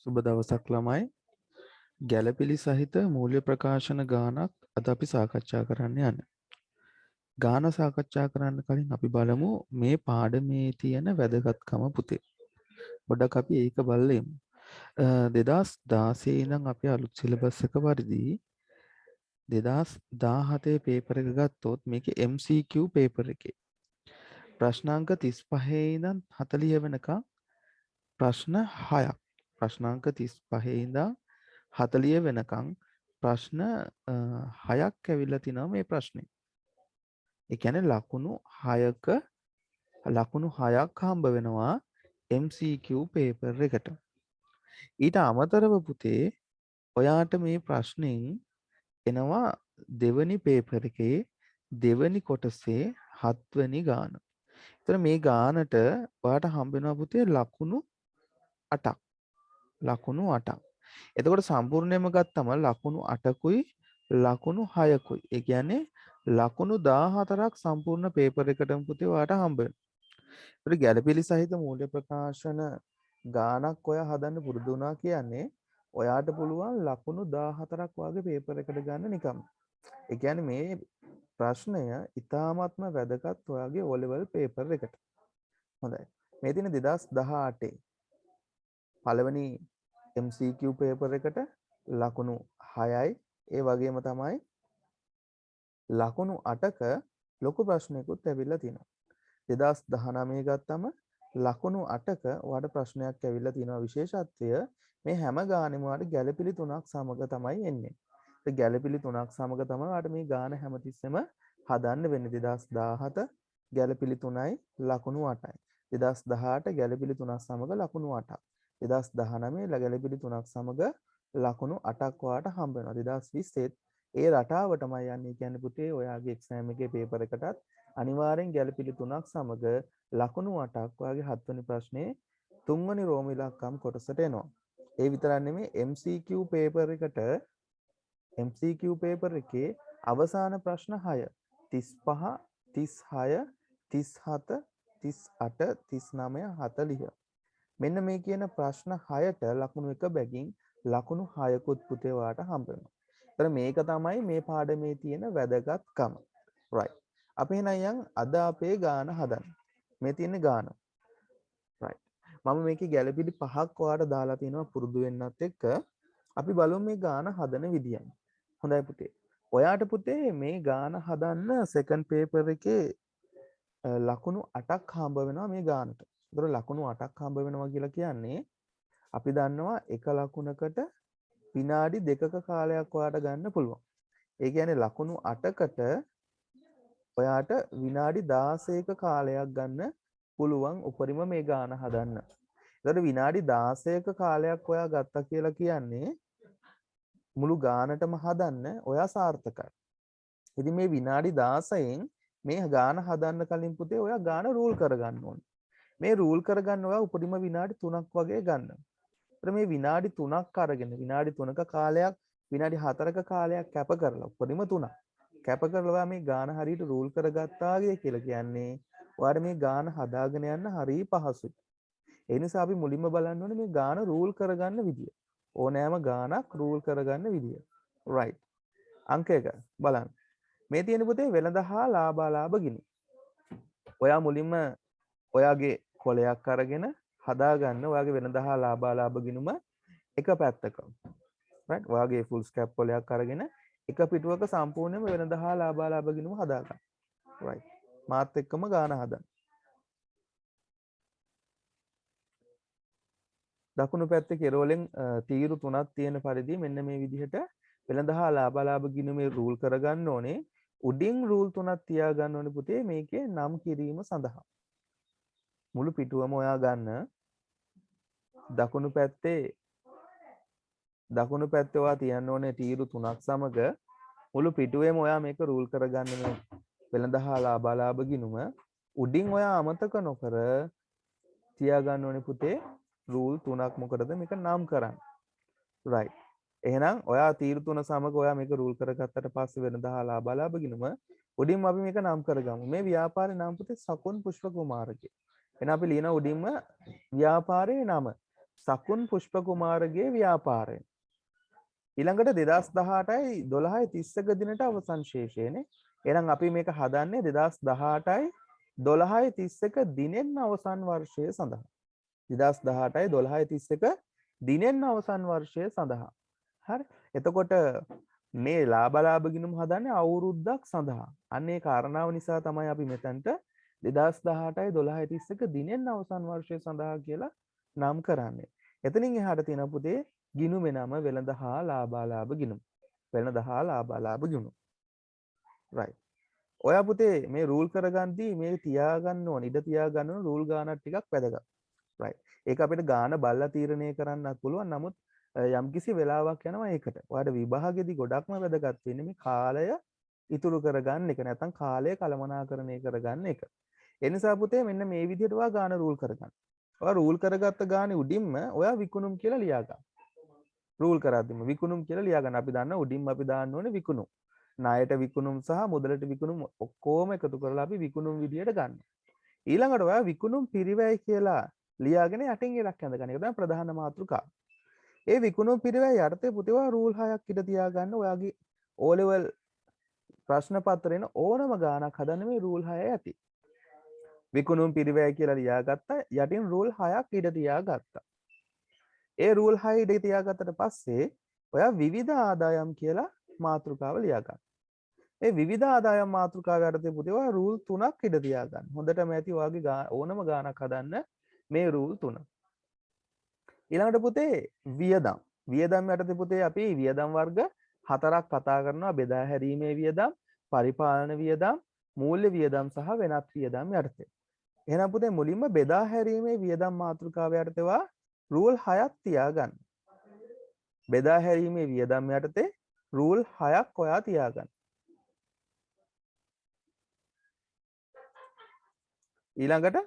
සුබ දවසක් ළමයි. ගැළපිලි සහිත මූල්‍ය ප්‍රකාශන ගානක් අද අපි සාකච්ඡා කරන්න යන්නේ. ගාන සාකච්ඡා කරන්න කලින් අපි බලමු මේ පාඩමේ තියෙන වැදගත්කම පුතේ. පොඩ්ඩක් අපි ඒක බලමු. 2016 ඉඳන් අපි අලුත් සිලබස් එක පරිදි 2017 පේපර් එක ගත්තොත් මේකේ MCQ පේපර් එකේ ප්‍රශ්නාංක 35 ඉඳන් 40 වෙනකම් ප්‍රශ්න 6ක්. ප්‍රශ්නාංක 35 ඉඳන් 40 වෙනකම් ප්‍රශ්න 6ක් ඇවිල්ලා තිනවා මේ ප්‍රශ්නේ. ඒ කියන්නේ ලකුණු 6ක් හම්බ වෙනවා MCQ පේපර් එකට. ඊට අමතරව පුතේ ඔයාට මේ ප්‍රශ්نين එනවා දෙවනි පේපර් එකේ දෙවනි කොටසේ 7 වෙනි ගාන. ඒතර මේ ගානට ඔයාට හම්බ වෙනවා පුතේ ලකුණු 8ක්. ලකුණු 8ක්. එතකොට සම්පූර්ණයෙන්ම ගත්තම ලකුණු 8කුයි ලකුණු 6කුයි. ඒ කියන්නේ ලකුණු 14ක් සම්පූර්ණ පේපර් එකටම පුතේ ඔයාට හම්බ වෙනවා. ඒකට ගැළපිලි සහිත මූල්‍ය ප්‍රකාශන ගානක් ඔයා හදන්න පුරුදු වුණා කියන්නේ ඔයාට පුළුවන් ලකුණු 14ක් වගේ පේපර් එකට ගන්න නිකම්. ඒ කියන්නේ මේ ප්‍රශ්නය ඉතාමත්ම වැදගත් ඔයාගේ O level පේපර් එකට. හොඳයි. මේ තියෙන 2018 පළවෙනි MCQ පේපර් එකට ලකුණු 6යි. ඒ වගේම තමයි ලකුණු 8ක ලොකු ප්‍රශ්නයකුත් ඇවිල්ලා තිනවා. 2019 ගත්තම ලකුණු 8ක ඔයාලට ප්‍රශ්නයක් ඇවිල්ලා තිනවා. විශේෂත්වය මේ හැම ගානෙම ඔයාලට ගැළපිලි 3ක් සමග තමයි එන්නේ. ඒ ගැළපිලි 3ක් සමග තමයි ඔයාලට මේ ගාන හැමතිස්සෙම හදන්න වෙන්නේ. 2017 ගැළපිලි 3යි ලකුණු 8යි. 2018 ගැළපිලි 3ක් සමග ලකුණු 8ක්. 2019 ගැළපිලි 3ක් සමග ලකුණු 8ක් ඔයාලට හම්බ වෙනවා. 2020 ඒ රටාවටමයි යන්නේ. කියන්නේ පුතේ ඔයාගේ එක්සෑම් එකේ පේපර් එකටත් අනිවාර්යෙන් ගැළපිලි 3ක් සමග ලකුණු 8ක් ඔයාගේ 7 වෙනි ප්‍රශ්නේ 3 වෙනි රෝම ඉලක්කම් කොටසට එනවා. ඒ විතරක් නෙමෙයි MCQ පේපර් එකට MCQ පේපර් එකේ අවසාන ප්‍රශ්න 6 35 36 37 38 39 40 මෙන්න මේ කියන ප්‍රශ්න 6ට ලකුණු 1 බැගින් ලකුණු 6කුත් පුතේ ඔයාට හම්බ වෙනවා. ඒතර මේක තමයි මේ පාඩමේ තියෙන වැදගත්කම. right. අපි එහෙනම් අද අපේ ගාන හදන්න. මේ තියෙන ගාන. right. මම මේකේ ගැළපිලි 5ක් ඔයාලට දාලා තිනවා පුරුදු වෙන්නත් එක්ක අපි බලමු මේ ගාන හදන විදිය. හොඳයි පුතේ. ඔයාට පුතේ මේ ගාන හදන්න සෙකන්ඩ් පේපර් එකේ ලකුණු 8ක් හම්බ වෙනවා මේ ගානට. ඒතර ලකුණු 8ක් හම්බ වෙනවා කියලා කියන්නේ අපි දන්නවා එක ලකුණකට විනාඩි 2ක කාලයක් ඔයාට ගන්න පුළුවන්. ඒ කියන්නේ ලකුණු 8කට ඔයාට විනාඩි 16ක කාලයක් ගන්න පුළුවන් උපරිම මේ ගාන හදන්න. ඒතර විනාඩි 16ක කාලයක් ඔයා ගත්තා කියලා කියන්නේ මුළු ගානටම හදන්න ඔයා සාර්ථකයි. ඉතින් මේ විනාඩි 16න් මේ ගාන හදන්න කලින් පුතේ ඔයා ගාන රූල් කරගන්න ඕනේ. මේ රූල් කරගන්න ඔයා උපරිම විනාඩි 3ක් වගේ ගන්න. ඒතර මේ විනාඩි 3ක් අරගෙන විනාඩි 3ක කාලයක් විනාඩි 4ක කාලයක් කැප කරලා උපරිම 3ක් කැප කරලා මේ ගාන හරියට රූල් කරගත්තාගේ කියලා කියන්නේ ඔයාලට මේ ගාන හදාගෙන යන්න හරිය පහසුයි. ඒ නිසා අපි මුලින්ම බලන්න ඕනේ මේ ගාන රූල් කරගන්න විදිය. ඕනෑම ගානක් රූල් කරගන්න විදිය. right. අංක 1 බලන්න. මේ තියෙන පුතේ වෙළඳ හා ලාභාලාභ ගිණි. ඔයා මුලින්ම ඔයාගේ කොලයක් අරගෙන හදාගන්න ඔයාගේ වෙළඳ හා ලාභාලාභ ගිණුම එක පැත්තක. right. ඔයාගේ ෆුල් ස්කැප් කොලයක් අරගෙන එක පිටුවක සම්පූර්ණයෙන්ම වෙළඳ හා ලාභාලාභ ගිණුම හදාගන්න. right. මාත් එක්කම ගාන හදන්න. දකුණු පැත්තේ කෙරවලෙන් තීරු 3ක් තියෙන පරිදි මෙන්න මේ විදිහට වෙළඳ හා ලාභාලාභ ගිණුමේ රූල් කරගන්න ඕනේ. උඩින් රූල් 3ක් තියාගන්න ඕනේ පුතේ මේකේ නම් කිරීම සඳහා. මුළු පිටුවම ඔයා ගන්න දකුණු පැත්තේ ඔයා තියන්න ඕනේ තීරු 3ක් සමග මුළු පිටුවේම ඔයා මේක රූල් කරගන්න මේ වෙළඳ හා ලාභාලාභ ගිණුම උඩින් ඔයා අමතක නොකර තියාගන්න ඕනේ පුතේ රූල් 3ක් මොකටද මේක නම් කරන්න. right. එහෙනම් ඔයා තීරු 3 සමග ඔයා මේක රූල් කරගත්තට පස්සේ වෙළඳ හා ලාභාලාභ ගිණුම උඩින්ම අපි මේක නම් කරගමු. මේ ව්‍යාපාරේ නම් පුතේ සකුන් පුෂ්ප කුමාරගේ. එහෙනම් අපි ලියන උඩින්ම ව්‍යාපාරයේ නම සකුන් පුෂ්ප කුමාරගේ ව්‍යාපාරය. ඊළඟට 2018යි 12යි 31 දිනට අවසන් ශේෂයනේ. එහෙනම් අපි මේක හදන්නේ 2018යි 12යි 31 දිනෙන් අවසන් වර්ෂය සඳහා. 2018යි 12යි 31 දිනෙන් අවසන් වර්ෂය සඳහා. හරි. එතකොට මේ ලාභ ගිණුම් හදන්නේ අවුරුද්දක් සඳහා. අන්න ඒ කාරණාව නිසා තමයි අපි මෙතනට 2018යි 12යි 31 දිනෙන් අවසන් වර්ෂය සඳහා කියලා නම් කරන්නේ. එතනින් එහාට තියෙන පුතේ ගිණුමේ නම වෙළඳ හා ලාභාලාභ ගිණුම්. වෙළඳ හා ලාභාලාභ ගිණුම්. right. ඔයා පුතේ මේ රූල් කරගන්දී මේ තියාගන්න ඕන ඉඩ තියාගන්න ඕන රූල් ගානක් ටිකක් වැදගත්. right. ඒක අපිට ගාන බලලා තීරණය කරන්නත් පුළුවන්. නමුත් යම්කිසි වෙලාවක් යනවා ඒකට. ඔයාලට විභාගෙදි ගොඩක්ම වැදගත් වෙන්නේ මේ කාලය ඉතුරු කරගන්න එක. නැත්නම් කාලය කළමනාකරණය කරගන්න එක. ඒ නිසා පුතේ මෙන්න මේ විදිහට ඔයා ගාන රූල් කරගන්න. ඔයා රූල් කරගත්ත ගානේ උඩින්ම ඔයා විකුණුම් කියලා ලියා ගන්න. රූල් කරද්දිම විකුණුම් කියලා ලියා ගන්න. අපි දන්නා උඩින්ම අපි දාන්න ඕනේ විකුණුම්. ණයට විකුණුම් සහ මුදලට විකුණුම් ඔක්කොම එකතු කරලා අපි විකුණුම් විදියට ගන්න. ඊළඟට ඔයා විකුණුම් පිරිවැය කියලා ලියාගෙන යටින් ඉරක් ඇඳගන්න. ඒක තමයි ප්‍රධාන මාතෘකාව. ඒ විකුණුම් පිරිවැය යටතේ පුතේ ඔයා රූල් 6ක් ඉඳ තියාගන්න. ඔයාගේ O level ප්‍රශ්න පත්‍රේන ඕනම ගානක් හදන්න මේ රූල් 6 ඇති. විකුණුම් පිරිවැය කියලා ලියාගත්තා. යටින් රූල් 6ක් ඉඳ තියාගත්තා. ඒ රූල් 6 ඉඳ තියාගත්තට පස්සේ ඔයා විවිධ ආදායම් කියලා මාතෘකාව ලියා ගන්න. මේ විවිධ ආදායම් මාතෘකාව යටතේ පුතේ ඔයා රූල් 3ක් ඉඳ තියාගන්න. හොඳටම ඇති ඔයාගේ ඕනම ගානක් හදන්න මේ රූල් 3. ඊළඟට පුතේ වියදම්. වියදම් යටතේ පුතේ අපි වියදම් වර්ග 4ක් කතා කරනවා. බෙදා හැරීමේ වියදම්, පරිපාලන වියදම්, මූල්‍ය වියදම් සහ වෙනත් වියදම් යටතේ. එහෙනම් පුතේ මුලින්ම බෙදා හැරීමේ වියදම් මාතෘකාව යටතේ ඔයා රූල් 6ක් තියාගන්න. බෙදා හැරීමේ වියදම් යටතේ රූල් 6ක් ඔයා තියාගන්න. ඊළඟට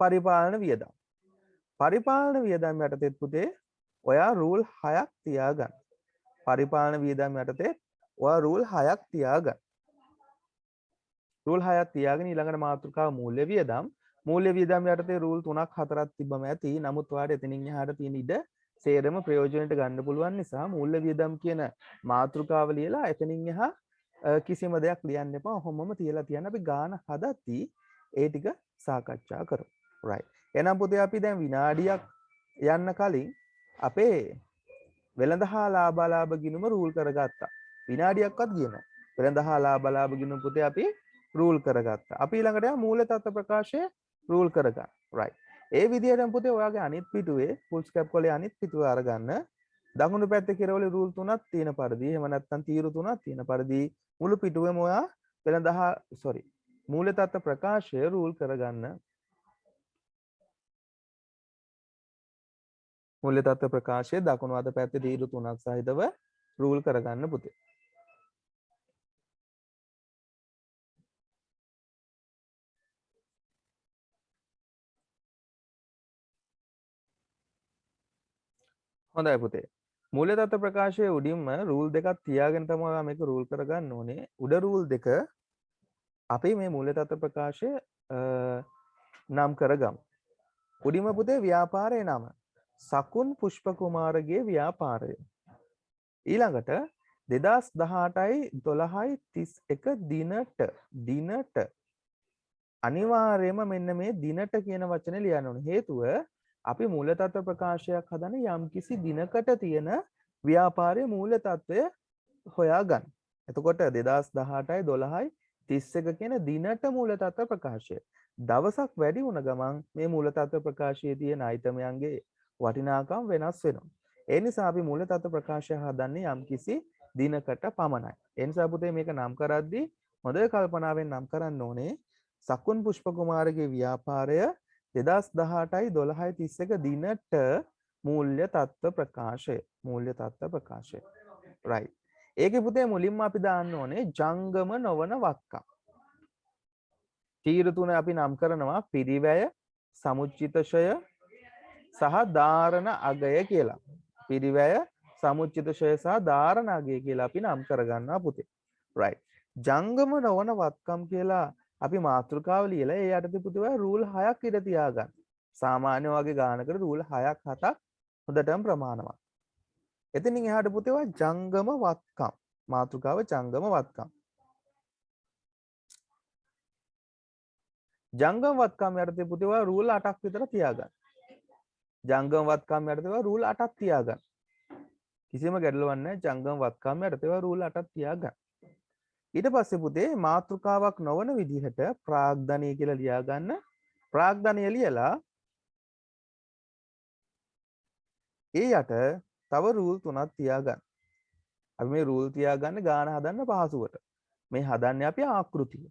පරිපාලන වියදම්. පරිපාලන වියදම් යටතේ පුතේ ඔයා රූල් 6ක් තියාගන්න. පරිපාලන වියදම් යටතේ ඔයා රූල් 6ක් තියාගන්න. රූල් 6ක් තියාගෙන ඊළඟට මාතෘකාව මූල්‍ය වියදම්. මූල්‍ය වියදම් යටතේ රූල් 3ක් 4ක් තිබ්බම ඇති. නමුත් ඔයාලට එතනින් එහාට තියෙන ඉඩ සේරම ප්‍රයෝජනෙට ගන්න පුළුවන් නිසා මූල්‍ය වියදම් කියන මාතෘකාව ලියලා එතනින් එහා කිසිම දෙයක් ලියන්න එපා. ඔහොමම තියලා තියන්න. අපි ගාන හදද්දී ඒ ටික සාකච්ඡා කරමු. right. එහෙනම් පුතේ අපි දැන් විනාඩියක් යන්න කලින් අපේ වෙළඳ හා ලාභාලාභ ගිණුම රූල් කරගත්තා. විනාඩියක්වත් ගියේ නැහැ. වෙළඳ හා ලාභාලාභ ගිණුම පුතේ අපි රූල් කරගත්තා. අපි ඊළඟට යමු මූල්‍ය තත්ත්ව ප්‍රකාශය රූල් කරගන්න. right. ඒ විදිහටම පුතේ ඔයාගේ අනිත් පිටුවේ ෆුල් ස්කැප් කොලේ අනිත් පිටුව අරගන්න. දකුණු පැත්තේ කෙරවලේ රූල් 3ක් තියෙන පරිදි එහෙම නැත්නම් තීරු 3ක් තියෙන පරිදි මුළු පිටුවෙම ඔයා වෙළඳ හා මූල්‍ය තත්ත්ව ප්‍රකාශය රූල් කරගන්න. මූල්‍ය තත්ත්ව ප්‍රකාශය දකුණු අත පැත්තේ තීරු 3ක් සහිතව රූල් කරගන්න පුතේ. හොඳයි පුතේ. මූල්‍ය තත්ත්ව ප්‍රකාශයේ උඩින්ම රූල් දෙකක් තියාගෙන තමයි මේක රූල් කරගන්න ඕනේ. උඩ රූල් දෙක අපි මේ මූල්‍ය තත්ත්ව ප්‍රකාශය නම් කරගමු. උඩින්ම පුතේ ව්‍යාපාරයේ නම සකුන් පුෂ්ප කුමාරගේ ව්‍යාපාරය. ඊළඟට 2018යි 12යි 31 දිනට අනිවාර්යයෙන්ම මෙන්න මේ දිනට කියන වචනේ ලියන්න ඕනේ. හේතුව අපි මූල්‍ය තත්ත්ව ප්‍රකාශයක් හදන්නේ යම්කිසි දිනකට තියෙන ව්‍යාපාරයේ මූල්‍ය තත්ත්වය හොයාගන්න. එතකොට 2018යි 12යි 31 කියන දිනට මූල්‍ය තත්ත්ව ප්‍රකාශය. දවසක් වැඩි වුණ ගමන් මේ මූල්‍ය තත්ත්ව ප්‍රකාශයේ තියෙන අයිටමයන්ගේ වටිනාකම් වෙනස් වෙනවා. ඒ නිසා අපි මූල්‍ය තත්ත්ව ප්‍රකාශය හදන්නේ යම්කිසි දිනකට පමණයි. ඒ නිසා පුතේ මේක නම් කරද්දී හොඳ කල්පනාවෙන් නම් කරන්න ඕනේ. සකුන් පුෂ්ප කුමාරගේ ව්‍යාපාරය 2018යි 12යි 31 දිනට මූල්‍ය තත්ත්ව ප්‍රකාශය. මූල්‍ය තත්ත්ව ප්‍රකාශය. right. ඒකේ පුතේ මුලින්ම අපි දාන්න ඕනේ ජංගම නොවන වක්කම්. තීරු තුන අපි නම් කරනවා පිරිවැය, සමුච්චිතශය සහ ධාරණ අගය කියලා. පිරිවැය, සමුච්චිතශය සහ ධාරණ අගය කියලා අපි නම් කරගන්නවා පුතේ. right. ජංගම නොවන වක්කම් කියලා අපි මාතෘකාව ලියලා ඒ යටතේ පුතේ රූල් 6ක් ඉඳ තියාගන්න. සාමාන්‍ය වගේ ගානකට රූල් 6ක් 7ක් හොඳටම ප්‍රමාණවත්. එතනින් එහාට පුතේ ඔය ජංගම වත්කම්. මාතෘකාව ජංගම වත්කම්. ජංගම වත්කම් යටතේ පුතේ ඔය රූල් 8ක් විතර තියාගන්න. ජංගම වත්කම් යටතේ ඔය රූල් 8ක් තියාගන්න. කිසිම ගැටලුවක් නැහැ. ජංගම වත්කම් යටතේ ඔය රූල් 8ක් තියාගන්න. ඊට පස්සේ පුතේ මාතෘකාවක් නොවන විදිහට ප්‍රාග්ධනීය කියලා ලියා ගන්න. ප්‍රාග්ධනීය ලියලා ඒ යට තව රූල් 3ක් තියාගන්න. අපි මේ රූල් තියාගන්නේ ගාන හදන්න පහසුවට. මේ හදන්නේ අපි ආකෘතිය.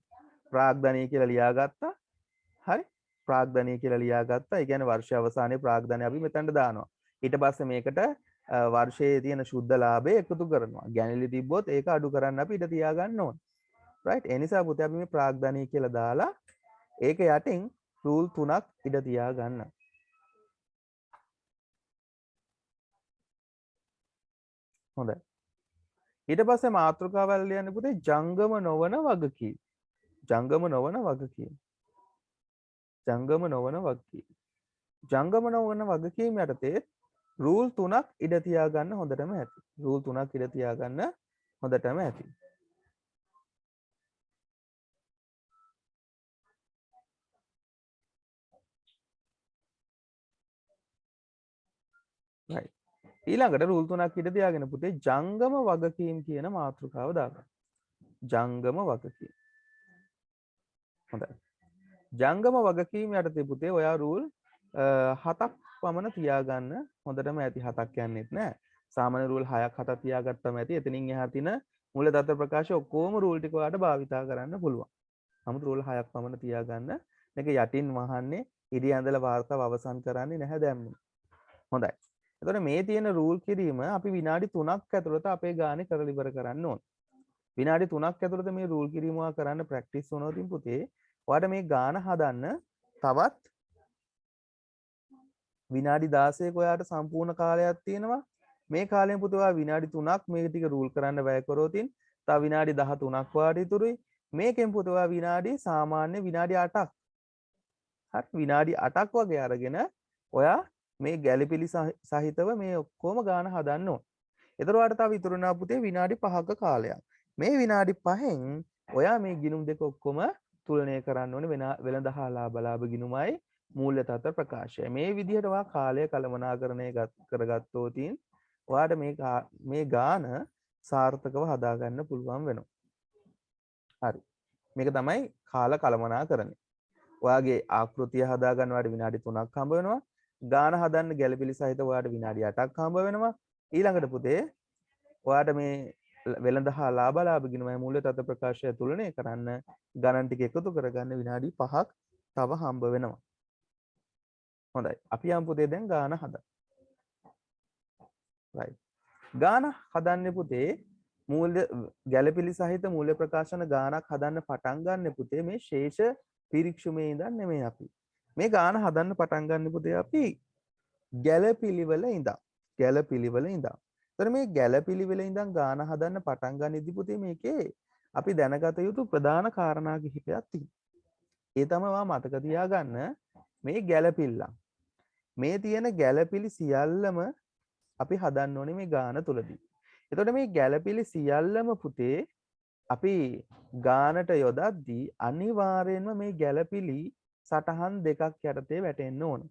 ප්‍රාග්ධනීය කියලා ලියාගත්තා. හරි. ප්‍රාග්ධනීය කියලා ලියාගත්තා. ඒ කියන්නේ වර්ෂ අවසානයේ ප්‍රාග්ධනීය අපි මෙතනට දානවා. ඊට පස්සේ මේකට වර්ෂයේ තියෙන ශුද්ධ ලාභය එකතු කරනවා. ගැණිලි තිබ්බොත් ඒක අඩු කරන්න අපි ඊට තියාගන්න ඕන. රයිට්. ඒ නිසා පුතේ අපි මේ ප්‍රාග්ධනීය කියලා දාලා ඒක යටින් රූල් 3ක් ඉඩ තියාගන්න. හොඳයි. ඊට පස්සේ මාතෘකාවල් ලියන්න පුතේ ජංගම නොවන වගකීම්. ජංගම නොවන වගකීම්. ජංගම නොවන වගකීම්. ජංගම නොවන වගකීම් යටතේ රූල් 3ක් ඉඩ තියාගන්න හොඳටම ඇති. රූල් 3ක් ඉඩ තියාගන්න හොඳටම ඇති. right. ඊළඟට රූල් 3ක් ඉඩ තියාගෙන පුතේ ජංගම වගකීම් කියන මාතෘකාව දාගන්න. ජංගම වගකීම්. හොඳයි. ජංගම වගකීම් යටතේ පුතේ ඔයා රූල් 7ක් පමණ තියාගන්න හොඳටම ඇති. 7ක් කියන්නේත් නෑ. සාමාන්‍ය රූල් 6ක් 7ක් තියාගත්තම ඇති. එතනින් එහා තියෙන මූල තත්ත්ව ප්‍රකාශ ඔක්කොම රූල් ටික ඔයාලට භාවිතා කරන්න පුළුවන්. නමුත් රූල් 6ක් පමණ තියාගන්න. මේක යටින් වහන්නේ ඉරි ඇඳලා වාර්තාව අවසන් කරන්නේ නැහැ දැම්මේ. හොඳයි. එතකොට මේ තියෙන රූල් කිරීම අපි විනාඩි 3ක් ඇතුළත අපේ ගානේ කරලා ඉවර කරන්න ඕන. විනාඩි 3ක් ඇතුළත මේ රූල් කිරීම කරන්න ප්‍රැක්ටිස් වුණොත් පුතේ ඔයාලට මේ ගාන හදන්න තවත් විනාඩි 16ක ඔයාලට සම්පූර්ණ කාලයක් තියෙනවා. මේ කාලයෙන් පුතේ ඔයා විනාඩි 3ක් මේක ටික රූල් කරන්න වැය කරොතින් තව විනාඩි 13ක් ඔයාලට ඉතුරුයි. මේකෙන් පුතේ ඔයා විනාඩි සාමාන්‍ය විනාඩි 8ක් හරි විනාඩි 8ක් වගේ අරගෙන ඔයා මේ ගැළපිලි සහිතව මේ ඔක්කොම ගාන හදන්න ඕන. එතකොට ඔයාලට තව ඉතුරු වෙනවා පුතේ විනාඩි 5ක කාලයක්. මේ විනාඩි 5න් ඔයා මේ ගිණුම් දෙක ඔක්කොම තුලනය කරන්න ඕනේ වෙළඳ හා ලාභ ගිණුමයි මූල්‍ය තත්ත්ව ප්‍රකාශය. මේ විදිහට ඔයා කාලය කළමනාකරණය කරගත්තොත් ඔයාට මේ ගාන සාර්ථකව හදාගන්න පුළුවන් වෙනවා. හරි. මේක තමයි කාල කළමනාකරණය. ඔයාගේ ආකෘතිය හදාගන්න ඔයාලට විනාඩි 3ක් හම්බ වෙනවා. ගාන හදන්න ගැළපිලි සහිත ඔයාට විනාඩි 8ක් හම්බ වෙනවා. ඊළඟට පුතේ ඔයාට මේ වෙළඳ හා ලාභ ගිණුමයි මූල්‍ය තත්ත්ව ප්‍රකාශය තුලනය කරන්න ගණන් ටික එකතු කරගන්න විනාඩි 5ක් තව හම්බ වෙනවා. හොඳයි. අපි යමු පුතේ දැන් ගාන හදන්න. right. ගාන හදන්නේ පුතේ මූල්‍ය ගැළපිලි සහිත මූල්‍ය ප්‍රකාශන ගානක් හදන්න පටන් ගන්න පුතේ මේ ශේෂ පිරික්සුමේ ඉඳන් නෙමෙයි අපි. මේ ගාන හදන්න පටන් ගන්න පුතේ අපි ගැළපිලිවල ඉඳන්. ගැළපිලිවල ඉඳන්. එතන මේ ගැළපිලිවල ඉඳන් ගාන හදන්න පටන් ගන්නදී පුතේ මේකේ අපි දැනගත යුතු ප්‍රධාන කාරණා කිහිපයක් තියෙනවා. ඒ තමයි මතක තියාගන්න මේ ගැළපිල්ල. මේ තියෙන ගැළපිලි සියල්ලම අපි හදන්න ඕනේ මේ ගාන තුලදී. එතකොට මේ ගැළපිලි සියල්ලම පුතේ අපි ගානට යොදද්දී අනිවාර්යයෙන්ම මේ ගැළපිලි සටහන් දෙකක් යටතේ වැටෙන්න ඕන.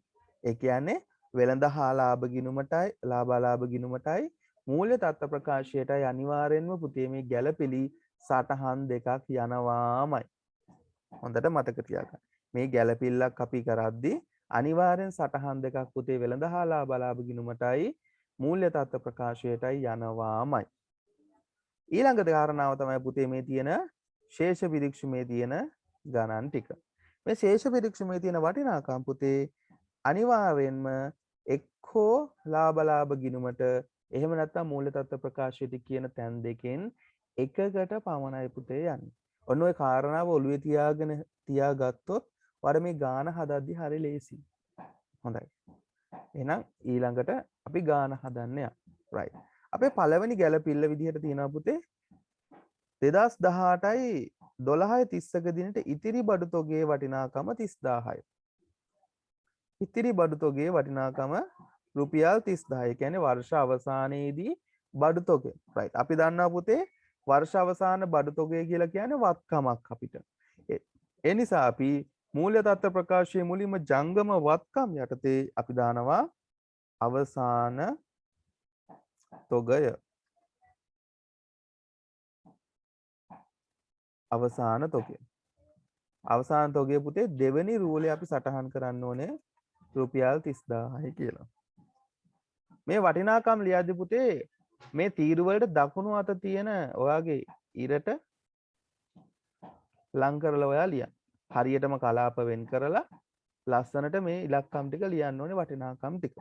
ඒ කියන්නේ වෙළඳ හා ලාභ ගිණුමටයි මූල්‍ය තත්ත්ව ප්‍රකාශයටයි අනිවාර්යෙන්ම පුතේ මේ ගැළපිලි සටහන් දෙකක් යනවාමයි. හොඳට මතක තියාගන්න. මේ ගැළපිල්ලක් අපි කරද්දී අනිවාර්යෙන් සටහන් දෙකක් පුතේ වෙළඳ හා ලාභ ගිණුමටයි මූල්‍ය තත්ත්ව ප්‍රකාශයටයි යනවාමයි. ඊළඟ කාරණාව තමයි පුතේ මේ තියෙන ශේෂ පිරික්සුමේ තියෙන ගණන් ටික. මේ ශේෂ පිරික්සුමේ තියෙන වටිනාකම් පුතේ අනිවාර්යෙන්ම එක්කෝ ලාභ ගිණුමට එහෙම නැත්නම් මූල්‍ය තත්ත්ව ප්‍රකාශයට කියන තැන් දෙකෙන් එකකට පමණයි පුතේ යන්නේ. ඔන්න ඔය කාරණාව ඔළුවේ තියාගත්තොත් වර මේ ගාන හදද්දි හරි ලේසි. හොඳයි. එහෙනම් ඊළඟට අපි ගාන හදන්න යමු. right. අපේ පළවෙනි ගැළපිල්ල විදිහට තියෙනවා පුතේ 2018යි 12යි 30ක දිනට ඉතිරි බඩු තොගයේ වටිනාකම 30000යි. ඉතිරි බඩු තොගයේ වටිනාකම රුපියල් 30000. ඒ කියන්නේ වර්ෂ අවසානයේදී බඩු තොගය. right. අපි දන්නවා පුතේ වර්ෂ අවසාන බඩු තොගය කියලා කියන්නේ වත්කමක් අපිට. ඒ නිසා අපි මූල්‍ය තත්ත්ව ප්‍රකාශයේ මුලින්ම ජංගම වත්කම් යටතේ අපි දානවා අවසාන තොගය. අවසාන තොගය. අවසාන තොගය පුතේ දෙවෙනි රූලේ අපි සටහන් කරන්න ඕනේ රුපියල් 30000යි කියලා. මේ වටිනාකම් ලියද්දි පුතේ මේ තීරු වලට දකුණු අත තියෙන ඔයාගේ ඉරට ලං කරලා ඔයා ලියන්න. හරියටම කලාප වෙන් කරලා ලස්සනට මේ ඉලක්කම් ටික ලියන්න ඕනේ වටිනාකම් ටික.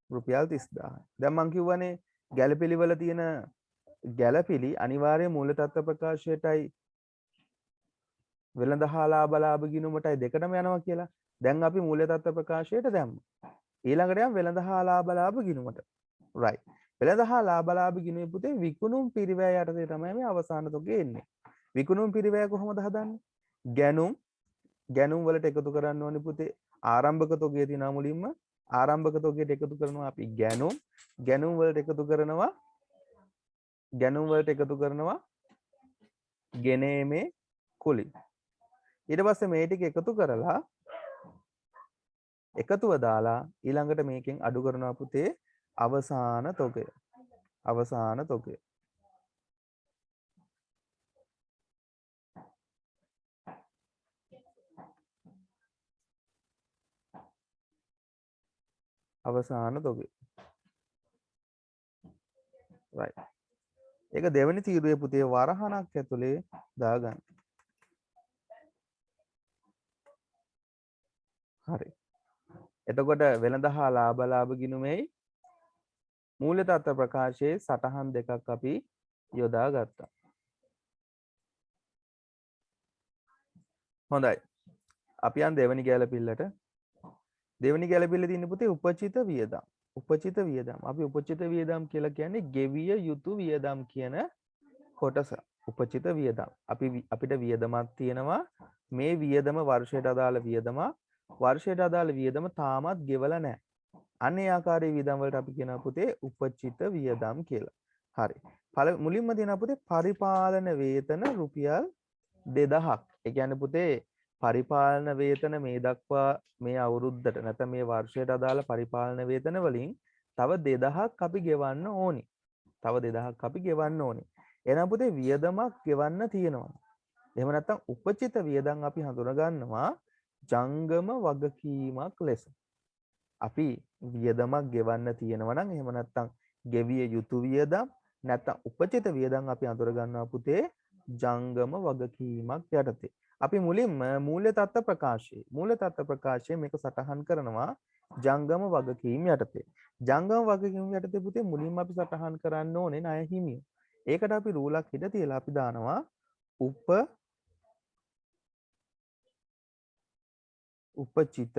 රුපියල් 30000. දැන් මං කිව්වනේ ගැළපිලි වල තියෙන ගැළපිලි අනිවාර්ය මූල්‍ය තත්ත්ව ප්‍රකාශයටයි වෙළඳහා ලාභ ගිණුමටයි දෙකටම යනවා කියලා. දැන් අපි මූල්‍ය තත්ත්ව ප්‍රකාශයට දැම්මා. ඊළඟට යම් වෙළඳහා ලාභ ගිණුමට. right. වෙළඳහා ලාභ ගිණුමේ පුතේ විකුණුම් පිරිවැය යටතේ තමයි මේ අවසාන තොගය එන්නේ. විකුණුම් පිරිවැය කොහොමද හදන්නේ? ගැනුම් වලට එකතු කරන්න ඕනේ පුතේ. ආරම්භක තොගය තියෙනවා මුලින්ම. ආරම්භක තොගයට එකතු කරනවා අපි ගැනුම් වලට එකතු කරනවා ගෙනීමේ කුලි. ඊට පස්සේ මේ ටික එකතු කරලා එකතුව දාලා ඊළඟට මේකෙන් අඩු කරනවා පුතේ අවසාන තොගය. අවසාන තොගය. අවසාන තොගය. right. ඒක දෙවෙනි තීරුවේ පුතේ වරහණක් ඇතුලේ දාගන්න. හරි. එතකොට වෙළඳහා ලාභ ගිණුමේ මූල්‍ය තත්ත්ව ප්‍රකාශයේ සටහන් දෙකක් අපි යොදා ගත්තා. හොඳයි. අපි යන් දෙවෙනි ගැළපිල්ලට. දෙවෙනි ගැළපිල්ලේ තියෙන පුතේ උපචිත වියදම්. උපචිත වියදම්. අපි උපචිත වියදම් කියලා කියන්නේ ගෙවිය යුතු වියදම් කියන කොටස. උපචිත වියදම්. අපිට වියදමක් තියෙනවා. මේ වියදම වර්ෂයට අදාළ වියදමක්. වර්ෂයට අදාළ වියදම තාමත් ගෙවලා නැහැ. අන්නේ ආකාරයේ වියදම් වලට අපි කියනවා පුතේ උපචිත වියදම් කියලා. හරි. මුලින්ම තියෙනවා පුතේ පරිපාලන වේතන රුපියල් 2000ක්. ඒ කියන්නේ පුතේ පරිපාලන වේතන මේ දක්වා මේ අවුරුද්දට නැත්නම් මේ වර්ෂයට අදාළ පරිපාලන වේතන වලින් තව 2000ක් අපි ගෙවන්න ඕනි. එහෙනම් පුතේ වියදමක් ගෙවන්න තියෙනවා. එහෙම නැත්නම් උපචිත වියදම් අපි හඳුනා ගන්නවා ජංගම වගකීමක් ලෙස. අපි වියදමක් ගෙවන්න තියෙනවා නම් එහෙම නැත්නම් ගෙවිය යුතු වියදම් නැත්නම් උපචිත වියදම් අපි අඳුර ගන්නවා පුතේ ජංගම වගකීමක් යටතේ. අපි මුලින්ම මූල්‍ය තත්ත්ව ප්‍රකාශයේ මේක සටහන් කරනවා ජංගම වගකීම් යටතේ. ජංගම වගකීම් යටතේ පුතේ මුලින්ම අපි සටහන් කරන්න ඕනේ ණය හිමිය. ඒකට අපි රූලක් හිට තියලා අපි දානවා උපචිත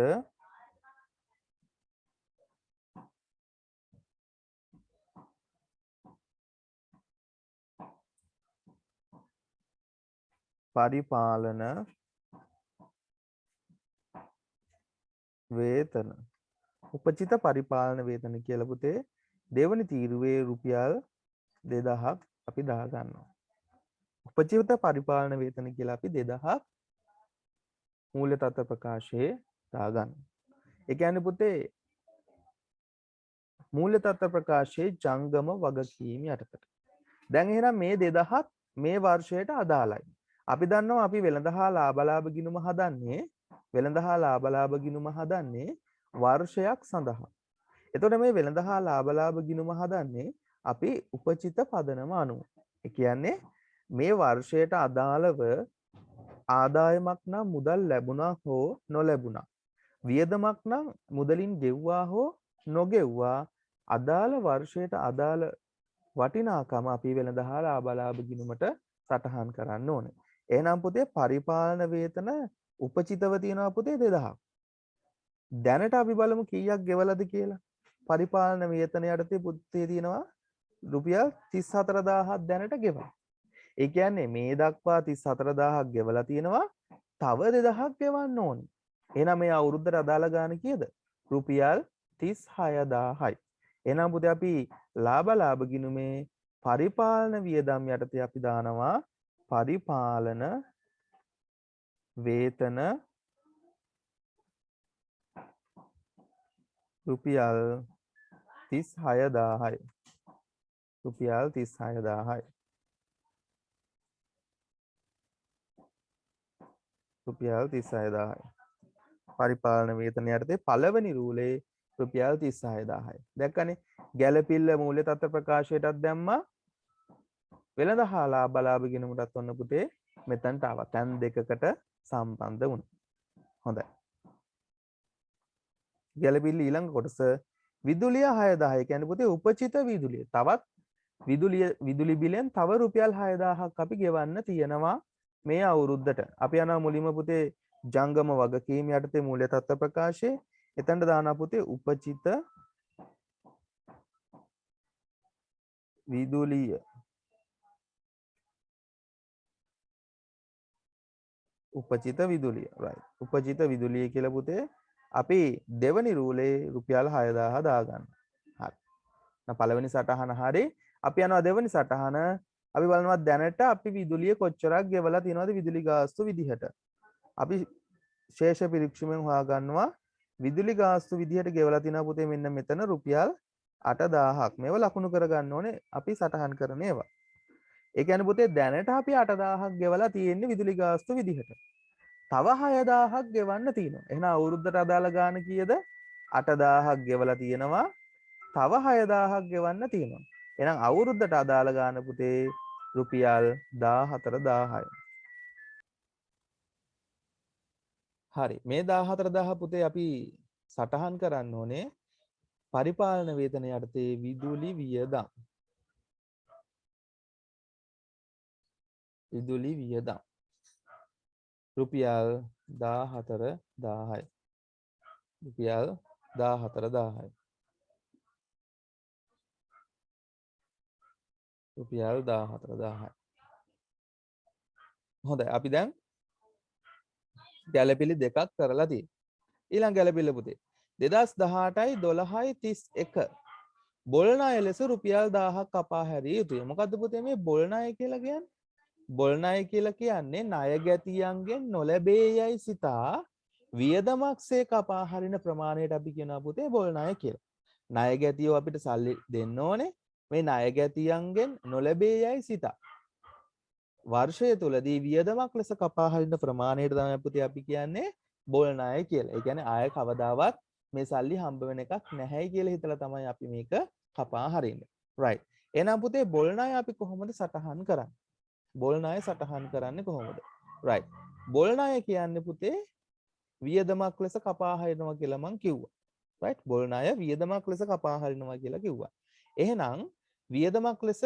පරිපාලන වේතන. උපචිත පරිපාලන වේතන කියලා පුතේ දෙවනි තීරුවේ රුපියල් 2000ක් අපි දා ගන්නවා. උපචිත පරිපාලන වේතන කියලා අපි 2000ක් මූල්‍ය තත්ත්ව ප්‍රකාශයේ දා ගන්නවා. ඒ කියන්නේ පුතේ මූල්‍ය තත්ත්ව ප්‍රකාශයේ ජංගම වගකීම් යටතට. දැන් එහෙනම් මේ 2000ක් මේ වර්ෂයට අදාළයි. අපි දන්නවා අපි වෙළඳහා ලාභ ගිණුම හදන්නේ වර්ෂයක් සඳහා. එතකොට මේ වෙළඳහා ලාභ ගිණුම හදන්නේ අපි උපචිත පදනම අනුව. ඒ කියන්නේ මේ වර්ෂයට අදාළව ආදායමක් නම් මුදල් ලැබුණා හෝ නොලැබුණා. වියදමක් නම් මුදලින් ගෙව්වා හෝ නොගෙව්වා අදාළ වර්ෂයට අදාළ වටිනාකම අපි වෙළඳහා ලාභ ගිණුමට සටහන් කරන්න ඕනේ. එහෙනම් පුතේ පරිපාලන වේතන උපචිතව තියෙනවා පුතේ 2000ක්. දැනට අපි බලමු කීයක් ගෙවලාද කියලා. පරිපාලන වේතන යටතේ පුතේ තියෙනවා රුපියල් 34000ක් දැනට ගෙවලා. ඒ කියන්නේ මේ දක්වා 34000ක් ගෙවලා තියෙනවා. තව 2000ක් ගෙවන්න ඕනේ. එහෙනම් මේ අවුරුද්දට අදාළ ගාණ කීයද? රුපියල් 36000යි. එහෙනම් පුතේ අපි ලාභ ගිණුමේ පරිපාලන වියදම් යටතේ අපි දානවා පරිපාලන වේතන රුපියල් 36000යි. රුපියල් 36000යි. රුපියල් 36000යි. පරිපාලන වේතන යටතේ පළවෙනි රූලේ රුපියල් 36000යි. දැක්කනේ? ගැළපිල්ල මූල්‍ය තත්ත්ව ප්‍රකාශයටත් දැම්මා. වෙළඳ හා ලාභ ගිණුමටත් ඔන්න පුතේ මෙතනට ආවා. තැන් දෙකකට සම්බන්ධ වුණා. හොඳයි. ගැළපිල්ල ඊළඟ කොටස විදුලිය 6000. කියන්නේ පුතේ උපචිත විදුලිය. තවත් විදුලි බිලෙන් තව රුපියල් 6000ක් අපි ගෙවන්න තියෙනවා මේ අවුරුද්දට. අපි යනවා මුලින්ම පුතේ ජංගම වගකීම් යටතේ මූල්‍ය තත්ත්ව ප්‍රකාශයේ එතනට දානවා පුතේ උපචිත විදුලිය. උපචිත විදුලිය. right. උපචිත විදුලිය කියලා පුතේ අපි දෙවනි රූලේ රුපියල් 6000 දාගන්න. හරි. දැන් පළවෙනි සටහන හරි. අපි යනවා දෙවනි සටහන. අපි බලනවා දැනට අපි විදුලිය කොච්චරක් ගෙවලා තියෙනවද විදුලි ගාස්තු විදිහට. අපි ශේෂ පිරික්සුමෙන් හොයාගන්නවා විදුලි ගාස්තු විදිහට ගෙවලා තියෙනවා පුතේ මෙන්න මෙතන රුපියල් 8000ක්. මේව ලකුණු කරගන්න ඕනේ අපි සටහන් කරන ඒවා. ඒ කියන්නේ පුතේ දැනට අපි 8000ක් ගෙවලා තියෙන්නේ විදුලි ගාස්තු විදිහට. තව 6000ක් ගෙවන්න තියෙනවා. එහෙනම් අවුරුද්දට අදාළ ගාණ කීයද? 8000ක් ගෙවලා තියෙනවා. තව 6000ක් ගෙවන්න තියෙනවා. එහෙනම් අවුරුද්දට අදාළ ගාණ පුතේ රුපියල් 14000යි. හරි. මේ 14000 පුතේ අපි සටහන් කරන්න ඕනේ පරිපාලන වේතන යටතේ විදුලි වියදම්. විදුලි වියදම් රුපියල් 14000යි. රුපියල් 14000යි. රුපියල් 14000යි. හොඳයි. අපි දැන් ගැළපිලි දෙකක් කරලා තියෙනවා. ඊළඟ ගැළපිල්ල පුතේ 2018යි 12යි 31 බොල් ණය ලෙස රුපියල් 1000ක් කපා හැරිය යුතුය. මොකද්ද පුතේ මේ බොල් ණය කියලා කියන්නේ? බොල් ණය කියලා කියන්නේ ණය ගැතියන්ගෙන් නොලැබේ යයි සිතා වියදමක්සේ කපා හරින ප්‍රමාණයට අපි කියනවා පුතේ බොල් ණය කියලා. ණය ගැතියෝ අපිට සල්ලි දෙන්න ඕනේ. මේ ණය ගැතියන්ගෙන් නොලැබේ යයි සිතා වර්ෂය තුලදී වියදමක් ලෙස කපා හරින ප්‍රමාණයට තමයි පුතේ අපි කියන්නේ බොල් ණය කියලා. ඒ කියන්නේ ආය කවදාවත් මේ සල්ලි හම්බ වෙන එකක් නැහැයි කියලා හිතලා තමයි අපි මේක කපා හරින්නේ. right. එහෙනම් පුතේ බොල් ණය අපි කොහොමද සටහන් කරන්නේ? බොල් ණය සටහන් කරන්නේ කොහොමද? right. බොල් ණය කියන්නේ පුතේ වියදමක් ලෙස කපා හරිනවා කියලා මම කිව්වා. right. බොල් ණය වියදමක් ලෙස කපා හරිනවා කියලා කිව්වා. එහෙනම් වියදමක් ලෙස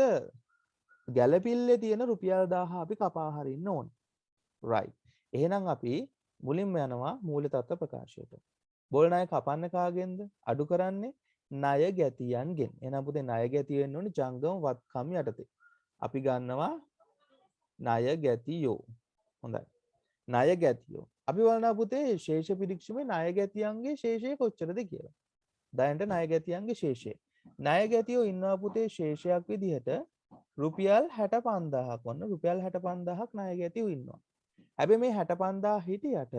ගැළපිල්ලේ තියෙන රුපියල් 1000 අපි කපා හරින්න ඕන. right. එහෙනම් අපි මුලින්ම යනවා මූල්‍ය තත්ත්ව ප්‍රකාශයට. බොල් ණය කපන්න කාගෙන්ද? අඩු කරන්නේ ණය ගැතියන්ගෙන්. එහෙනම් පුතේ ණය ගැතිය වෙන්න ඕනේ ජංගම වත්කම් යටතේ. අපි ගන්නවා ණය ගැතියෝ. හොඳයි. ණය ගැතියෝ. අපි බලනවා පුතේ ශේෂ පිරික්සුමේ ණය ගැතියන්ගේ ශේෂය කොච්චරද කියලා. දැනට ණය ගැතියන්ගේ ශේෂය. ණය ගැතියෝ ඉන්නවා පුතේ ශේෂයක් විදිහට රුපියල් 65000ක් වන්න රුපියල් 65000ක් ණය ගැතියෝ ඉන්නවා. හැබැයි මේ 65000 හිටියට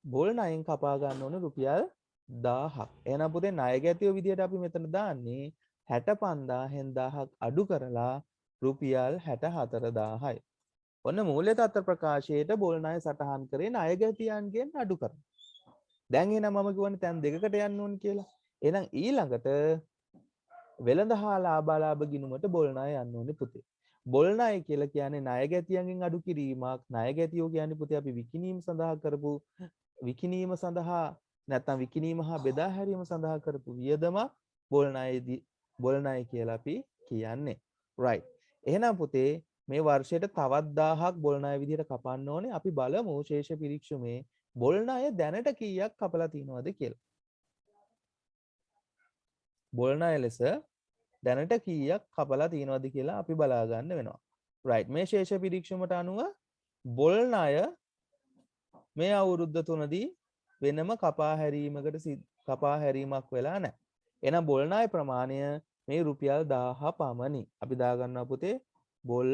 බොල් ණයෙන් කපා ගන්න ඕනේ රුපියල් 1000ක්. එහෙනම් පුතේ ණය ගැතියෝ විදිහට අපි මෙතන දාන්නේ 65000න් 1000ක් අඩු කරලා රුපියල් 64000යි. ඔන්න මූල්‍ය තත්ත්ව ප්‍රකාශයට බොල් ණය සටහන් කරේ ණය ගැතියන්ගෙන් අඩු කරන. දැන් එහෙනම් මම කියවනේ තැන් දෙකකට යන්න ඕනේ කියලා. එහෙනම් ඊළඟට වෙළඳ හා ලාභ ගිණුමට බොල් ණය යන්න ඕනේ පුතේ. බොල් ණය කියලා කියන්නේ ණය ගැතියන්ගෙන් අඩු කිරීමක්. ණය ගැතියෝ කියන්නේ පුතේ අපි විකිණීම සඳහා කරපු විකිණීම සඳහා නැත්නම් විකිණීම හා බෙදා හැරීම සඳහා කරපු වියදමක් බොල් ණය කියලා අපි කියන්නේ. right. එහෙනම් පුතේ මේ වර්ෂයට තවත් 1000ක් බොල් ණය විදිහට කපන්න ඕනේ. අපි බලමු ශේෂ පිරික්සුමේ බොල් ණය දැනට කීයක් කපලා තියෙනවද කියලා. බොල් ණය ලෙස දැනට කීයක් කපලා තියෙනවද කියලා අපි බලා ගන්න වෙනවා. right. මේ ශේෂ පිරික්සුමට අනුව බොල් ණය මේ අවුරුද්ද තුනදී වෙනම කපා හැරීමක් වෙලා නැහැ. එහෙනම් බොල් ණය ප්‍රමාණය මේ රුපියල් 1000 පමණි. අපි දාගන්නවා පුතේ බොල්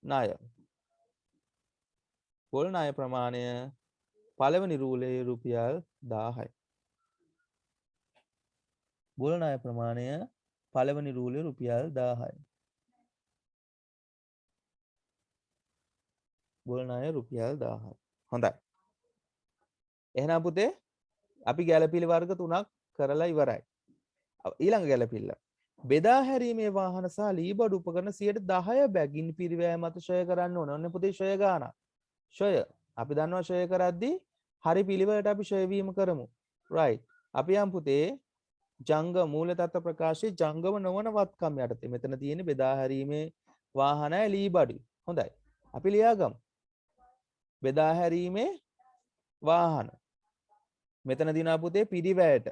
ණය. බොල් ණය ප්‍රමාණය පළවෙනි රූලේ රුපියල් 1000යි. බොල් ණය ප්‍රමාණය පළවෙනි රූලේ රුපියල් 1000යි. බොල් ණය රුපියල් 1000යි. හොඳයි. එහෙනම් පුතේ අපි ගැළපිලි වර්ග 3ක් කරලා ඉවරයි. ඊළඟ ගැළපිල්ල. බෙදා හැරීමේ වාහන සහ ලීබඩු උපකරණ 10% බැගින් පිරිවැය මත ෂය කරන්න ඕන. ඔන්න පුතේ ෂය ගාන. ෂය. අපි දන්නවා ෂය කරද්දී හරි පිළිවෙලට අපි ෂය වීම කරමු. right. අපි යම් පුතේ ජංග මූල තත්ත්ව ප්‍රකාශයේ ජංගම නොවන වත්කම් යටතේ මෙතන තියෙන්නේ බෙදා හැරීමේ වාහනයි ලීබඩු. හොඳයි. අපි ලියාගමු. බෙදා හැරීමේ වාහන. මෙතන දිනා පුතේ පිරිවැයට.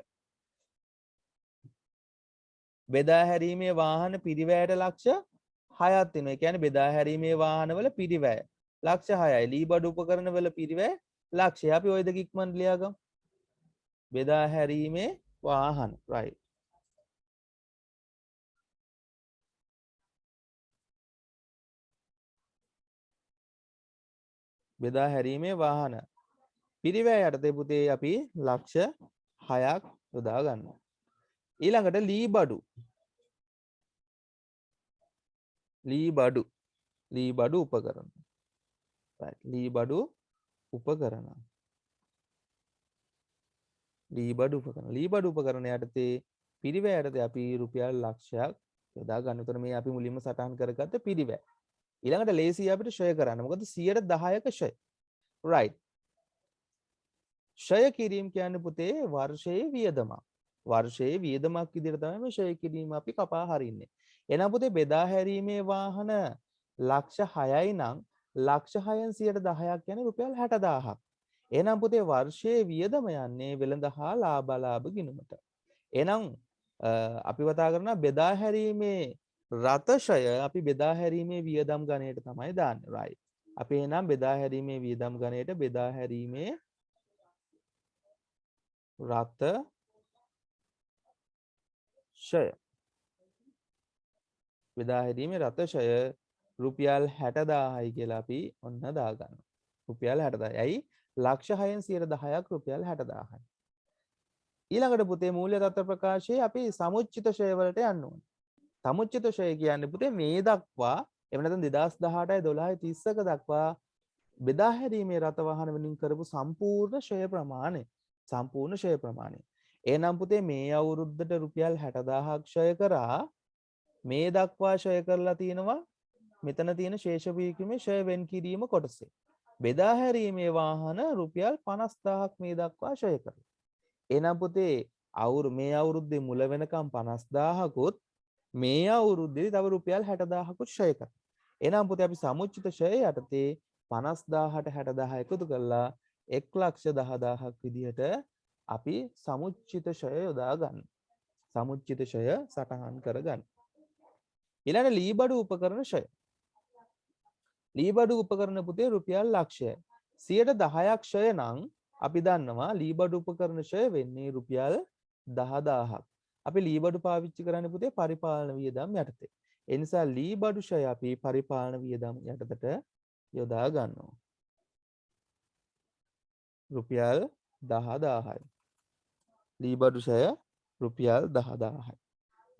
බෙදා හැරීමේ වාහන පිරිවැයට ලක්ෂ 6ක් තියෙනවා. ඒ කියන්නේ බෙදා හැරීමේ වාහනවල පිරිවැය ලක්ෂ 6යි. ලීබඩු උපකරණ වල පිරිවැය ලක්ෂය. අපි ওই දෙක ඉක්මනට ලියාගමු. බෙදා හැරීමේ වාහන. right. බෙදා හැරීමේ වාහන. පිරිවැය යටතේ පුතේ අපි ලක්ෂ 6ක් යොදා ගන්නවා. ඊළඟට ලීබඩු. ලීබඩු. ලීබඩු උපකරණ. right. ලීබඩු උපකරණ. ලීබඩු උපකරණ. ලීබඩු උපකරණ යටතේ පිරිවැය යටතේ අපි රුපියල් ලක්ෂයක් යොදා ගන්න. උතන මේ අපි මුලින්ම සටහන් කරගත්ත පිරිවැය. ඊළඟට ලේසි අපිට ෂය කරන්න. මොකද 10%ක ෂය. right. ෂය කිරීම කියන්නේ පුතේ වර්ෂයේ වියදමක්. වර්ෂයේ වියදමක් විදිහට තමයි මේ ෂය කිරීම අපි කපා හරින්නේ. එහෙනම් පුතේ බෙදා හැරීමේ වාහන ලක්ෂ 6යි නම් ලක්ෂ 6න් 10%ක් කියන්නේ රුපියල් 60000ක්. එහෙනම් පුතේ වර්ෂයේ වියදම යන්නේ වෙළඳ හා ලාභ ගිණුමට. එහෙනම් අපි කතා කරනවා බෙදා හැරීමේ රතෂය අපි බෙදා හැරීමේ වියදම් ගණයට තමයි දාන්නේ. right. අපි එහෙනම් බෙදා හැරීමේ වියදම් ගණයට බෙදා හැරීමේ රතෂය. බෙදා හැරීමේ රතෂය රුපියල් 60000යි කියලා අපි ඔන්න දාගන්නවා. රුපියල් 60000යි. ඇයි? ලක්ෂ 6න් 10%ක් රුපියල් 60000යි. ඊළඟට පුතේ මූල්‍ය තත්ත්ව ප්‍රකාශයේ අපි සමුච්චිත ෂය වලට යන්න ඕනේ. සමුච්චිත ෂය කියන්නේ පුතේ මේ දක්වා එහෙම නැත්නම් 2018යි 12යි 30ක දක්වා බෙදා හැරීමේ රත වාහන වලින් කරපු සම්පූර්ණ ෂය ප්‍රමාණය. සම්පූර්ණ ෂය ප්‍රමාණය. එහෙනම් පුතේ මේ අවුරුද්දට රුපියල් 60000ක් ෂය කරා මේ දක්වා ෂය කරලා තියෙනවා මෙතන තියෙන ශේෂ වීමේ ෂය වෙන් කිරීම කොටසේ. බෙදා හැරීමේ වාහන රුපියල් 50000ක් මේ දක්වා ෂය කරලා. එහෙනම් පුතේ මේ අවුරුද්දේ මුල වෙනකම් 50000කුත් මේ අවුරුද්දේ තව රුපියල් 60000කුත් ෂය කරා. එහෙනම් පුතේ අපි සමුච්චිත ෂය යටතේ 50000ට 60000 එකතු කරලා 110000ක් විදිහට අපි සමුච්චිත ෂය යොදා ගන්න. සමුච්චිත ෂය සටහන් කරගන්න. ඊළඟ ලීබඩු උපකරණ ෂය. ලීබඩු උපකරණ පුතේ රුපියල් ලක්ෂයයි. 10%ක් ෂය නම් අපි දන්නවා ලීබඩු උපකරණ ෂය වෙන්නේ රුපියල් 10000ක්. අපි ලීබඩු පාවිච්චි කරන්නේ පුතේ පරිපාලන වියදම් යටතේ. ඒ නිසා ලීබඩු ෂය අපි පරිපාලන වියදම් යටතට යොදා ගන්නවා. රුපියල් 10000යි. ලීබඩු ෂය රුපියල් 10000යි.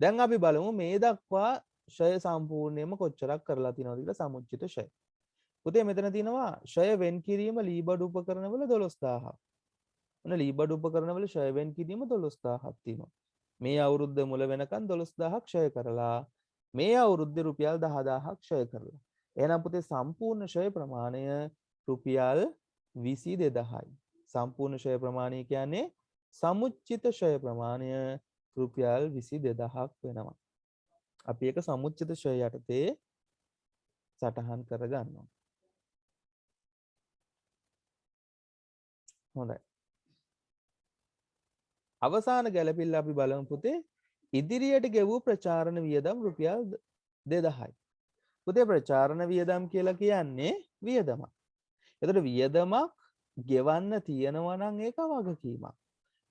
දැන් අපි බලමු මේ දක්වා ෂය සම්පූර්ණයෙන්ම කොච්චරක් කරලා තියෙනවද කියලා සමුච්චිත ෂය. පුතේ මෙතන තියෙනවා ෂය වෙන් කිරීම ලීබඩු උපකරණවල 12000ක්. ඔන්න ලීබඩු උපකරණවල ෂය වෙන් කිරීම 12000ක් තියෙනවා. මේ අවුරුද්ද මුල වෙනකන් 12000ක් ෂය කරලා මේ අවුරුද්දේ රුපියල් 10000ක් ෂය කරලා. එහෙනම් පුතේ සම්පූර්ණ ෂය ප්‍රමාණය රුපියල් 22000යි. සම්පූර්ණ ෂය ප්‍රමාණය කියන්නේ සමුච්චිත ෂය ප්‍රමාණය රුපියල් 22000ක් වෙනවා. අපි ඒක සමුච්චිත ෂය යටතේ සටහන් කරගන්නවා. හොඳයි. අවසාන ගැළපිල්ල අපි බලමු පුතේ ඉදිරියට ගෙවූ ප්‍රචාරණ වියදම් රුපියල් 2000යි. පුතේ ප්‍රචාරණ වියදම් කියලා කියන්නේ වියදමක්. එතකොට වියදමක් ගෙවන්න තියෙනවා නම් ඒක වගකීමක්.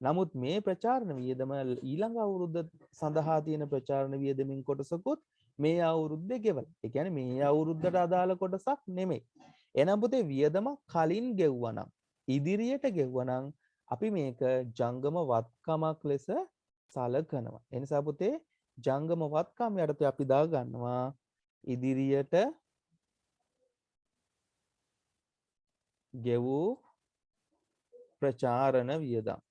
නමුත් මේ ප්‍රචාරණ වියදම ඊළඟ අවුරුද්ද සඳහා තියෙන ප්‍රචාරණ වියදමින් කොටසකුත් මේ අවුරුද්දේ ගෙවලා. ඒ කියන්නේ මේ අවුරුද්දට අදාළ කොටසක් නෙමෙයි. එහෙනම් පුතේ වියදම කලින් ගෙව්වනම් ඉදිරියට ගෙව්වනම් අපි මේක ජංගම වත්කමක් ලෙස සලකනවා. ඒ නිසා පුතේ ජංගම වත්කම් යටතේ අපි දා ගන්නවා ඉදිරියට ගෙවූ ප්‍රචාරණ වියදම්.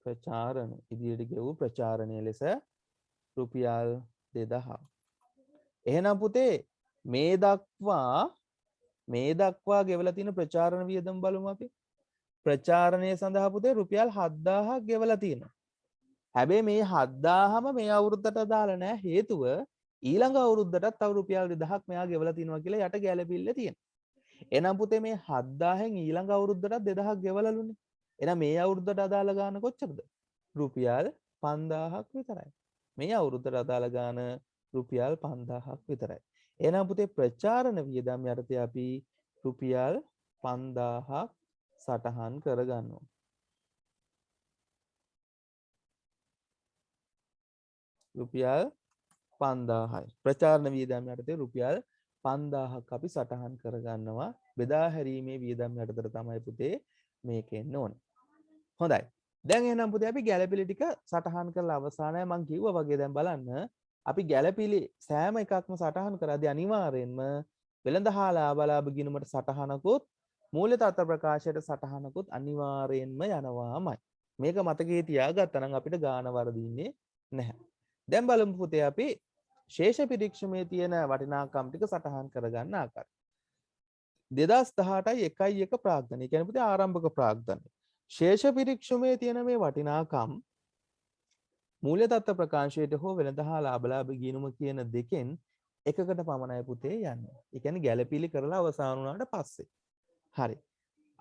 ප්‍රචාරණ ඉදිරියට ගෙවූ ප්‍රචාරණය ලෙස රුපියල් 2000. එහෙනම් පුතේ මේ දක්වා ගෙවලා තියෙන ප්‍රචාරණ වියදම් බලමු අපි. ප්‍රචාරණය සඳහා පුතේ රුපියල් 7000ක් ගෙවලා තියෙනවා. හැබැයි මේ 7000ම මේ අවුරුද්දට අදාළ නැහැ. හේතුව ඊළඟ අවුරුද්දටත් තව රුපියල් 2000ක් මෙයා ගෙවලා තිනවා කියලා යට ගැළපිල්ල තියෙනවා. එහෙනම් පුතේ මේ 7000න් ඊළඟ අවුරුද්දටත් 2000ක් ගෙවලාලුනේ. එහෙනම් මේ අවුරුද්දට අදාළ ගාන කොච්චරද? රුපියල් 5000ක් විතරයි. මේ අවුරුද්දට අදාළ ගාන රුපියල් 5000ක් විතරයි. එහෙනම් පුතේ ප්‍රචාරණ වියදම් යටතේ අපි රුපියල් 5000ක් සටහන් කරගන්නවා. රුපියල් 5000යි. ප්‍රචාරණ වියදම් යටතේ රුපියල් 5000ක් අපි සටහන් කරගන්නවා. බෙදා හැරීමේ වියදම් යටතට තමයි පුතේ මේක එන්න ඕනේ. හොඳයි. දැන් එහෙනම් පුතේ අපි ගැළපිලි ටික සටහන් කරලා අවසానයි. මම කිව්වා වගේ දැන් බලන්න අපි ගැළපිලි සෑම එකක්ම සටහන් කරද්දී අනිවාර්යෙන්ම වෙළඳ හා ලාභ ගිණුමට සටහනකුත් මූල්‍ය තත්ත්ව ප්‍රකාශයට සටහනකුත් අනිවාර්යෙන්ම යනවාමයි. මේක මතකයේ තියාගත්තා නම් අපිට ගාන වරදින්නේ නැහැ. දැන් බලමු පුතේ අපි ශේෂ පිරික්ෂමේ තියෙන වටිනාකම් ටික සටහන් කරගන්න ආකාරය. 2018යි 1.1 ප්‍රාග්ධනය. ඒ කියන්නේ පුතේ ආරම්භක ප්‍රාග්ධනය. ශේෂ පිරික්ෂමේ තියෙන මේ වටිනාකම් මූල්‍ය තත්ත්ව ප්‍රකාශයට හෝ වෙළඳ හා ලාභ ගිණුම කියන දෙකෙන් එකකට පමණයි පුතේ යන්නේ. ඒ කියන්නේ ගැළපිලි කරලා අවසන් වුණාට පස්සේ. හරි.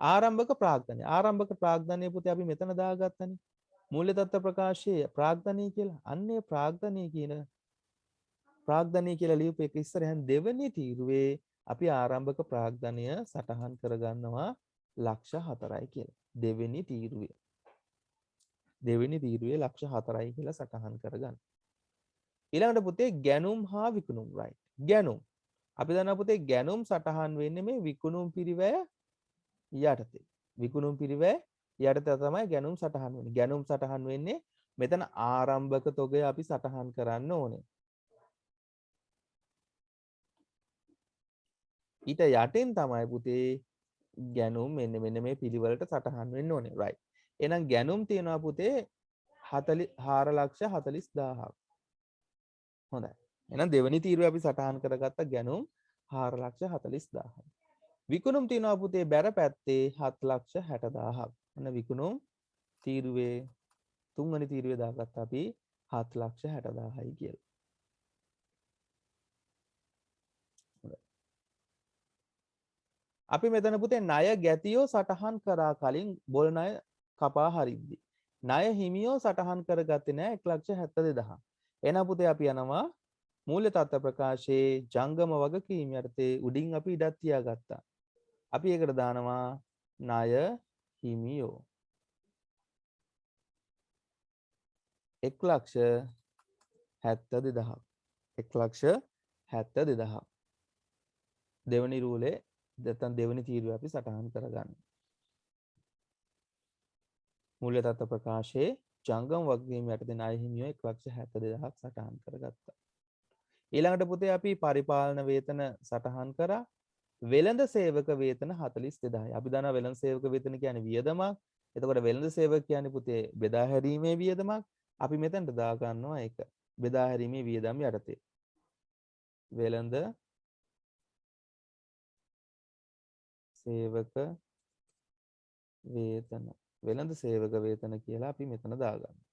ආරම්භක ප්‍රාග්ධනය. ආරම්භක ප්‍රාග්ධනය පුතේ අපි මෙතන දාගත්තනේ. මූල්‍ය තත්ත්ව ප්‍රකාශයේ ප්‍රාග්ධනය කියලා. අන්නේ ප්‍රාග්ධනය කියලා ලියුප එක ඉස්සරහින් දෙවෙනි තීරුවේ අපි ආරම්භක ප්‍රාග්ධනය සටහන් කරගන්නවා ලක්ෂ 4යි කියලා. දෙවෙනි තීරුවේ ලක්ෂ 4යි කියලා සටහන් කරගන්න. ඊළඟට පුතේ ගැනුම් හා විකුණුම් right. ගැනුම්. අපි දන්නවා පුතේ ගැනුම් සටහන් වෙන්නේ මේ විකුණුම් පිරිවැය යටතේ. විකුණුම් පිරිවැය යටතේ තමයි ගැනුම් සටහන් වෙන්නේ. ගැනුම් සටහන් වෙන්නේ මෙතන ආරම්භක තොගය අපි සටහන් කරන්න ඕනේ. ඊට යටින් තමයි පුතේ ගැනුම් මෙන්න මේ පිළිවෙලට සටහන් වෙන්න ඕනේ. right. එහෙනම් ගැනුම් තියෙනවා පුතේ 4,40,000ක්. හොඳයි. එහෙනම් දෙවෙනි තීරුවේ අපි සටහන් කරගත්ත ගැනුම් 4,40,000ක්. විකුණුම් තියෙනවා පුතේ බැර පැත්තේ 7,60,000ක්. අන්න විකුණුම් තීරුවේ තුන්වෙනි තීරුවේ දාගත්ත අපි 7,60,000යි කියලා. අපි මෙතන පුතේ ණය ගැතියෝ සටහන් කරා කලින් බොල් ණය කපා හරිද්දි. ණය හිමියෝ සටහන් කරගත්තේ නැහැ 1,72,000. එහෙනම් පුතේ අපි යනවා මූල්‍ය තත්ත්ව ප්‍රකාශයේ ජංගම වගකීම් යටතේ උඩින් අපි ඉඩක් තියාගත්තා. අපි ඒකට දානවා ණය හිමියෝ 1,72,000. 1,72,000. දෙවනි රූලේ නැත්නම් දෙවනි තීරුව අපි සටහන් කරගන්න. මූල්‍ය තත්ත්ව ප්‍රකාශයේ ජංගම වගකීම් යටතේ ණය හිමියෝ 1,72,000ක් සටහන් කරගත්තා. ඊළඟට පුතේ අපි පරිපාලන වේතන සටහන් කරා. වෙළඳ සේවක වේතන 42000යි. අපි දන්නවා වෙළඳ සේවක වේතන කියන්නේ වියදමක්. එතකොට වෙළඳ සේවක කියන්නේ පුතේ බෙදා හැරීමේ වියදමක්. අපි මෙතනට දා ගන්නවා ඒක. බෙදා හැරීමේ වියදම් යටතේ. වෙළඳ සේවක වේතන. වෙළඳ සේවක වේතන කියලා අපි මෙතන දාගන්නවා.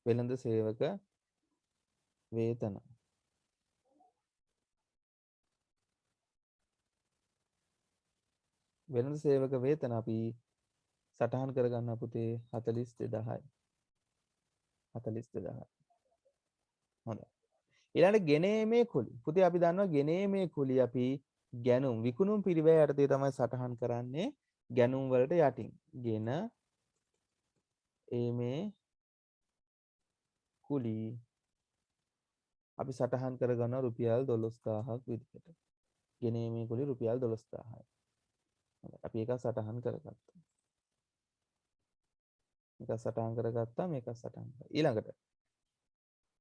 වෙළඳ සේවක වේතන. වෙළඳ සේවක වේතන අපි සටහන් කරගන්න පුතේ 42000යි. 42000. හොඳයි. ඊළඟට ගෙනීමේ කුලි. පුතේ අපි දන්නවා ගෙනීමේ කුලි අපි ගැනුම් විකුණුම් පිරිවැය යටතේ තමයි සටහන් කරන්නේ ගැනුම් වලට යටින්. ගෙන ඒමේ කුලි අපි සටහන් කරගන්නවා රුපියල් 12000ක් විදිහට. ගෙනීමේ කුලි රුපියල් 12000යි. අපි ඒක සටහන් කරගත්තා. මේක සටහන් කරගත්තා මේක සටහන් කරා. ඊළඟට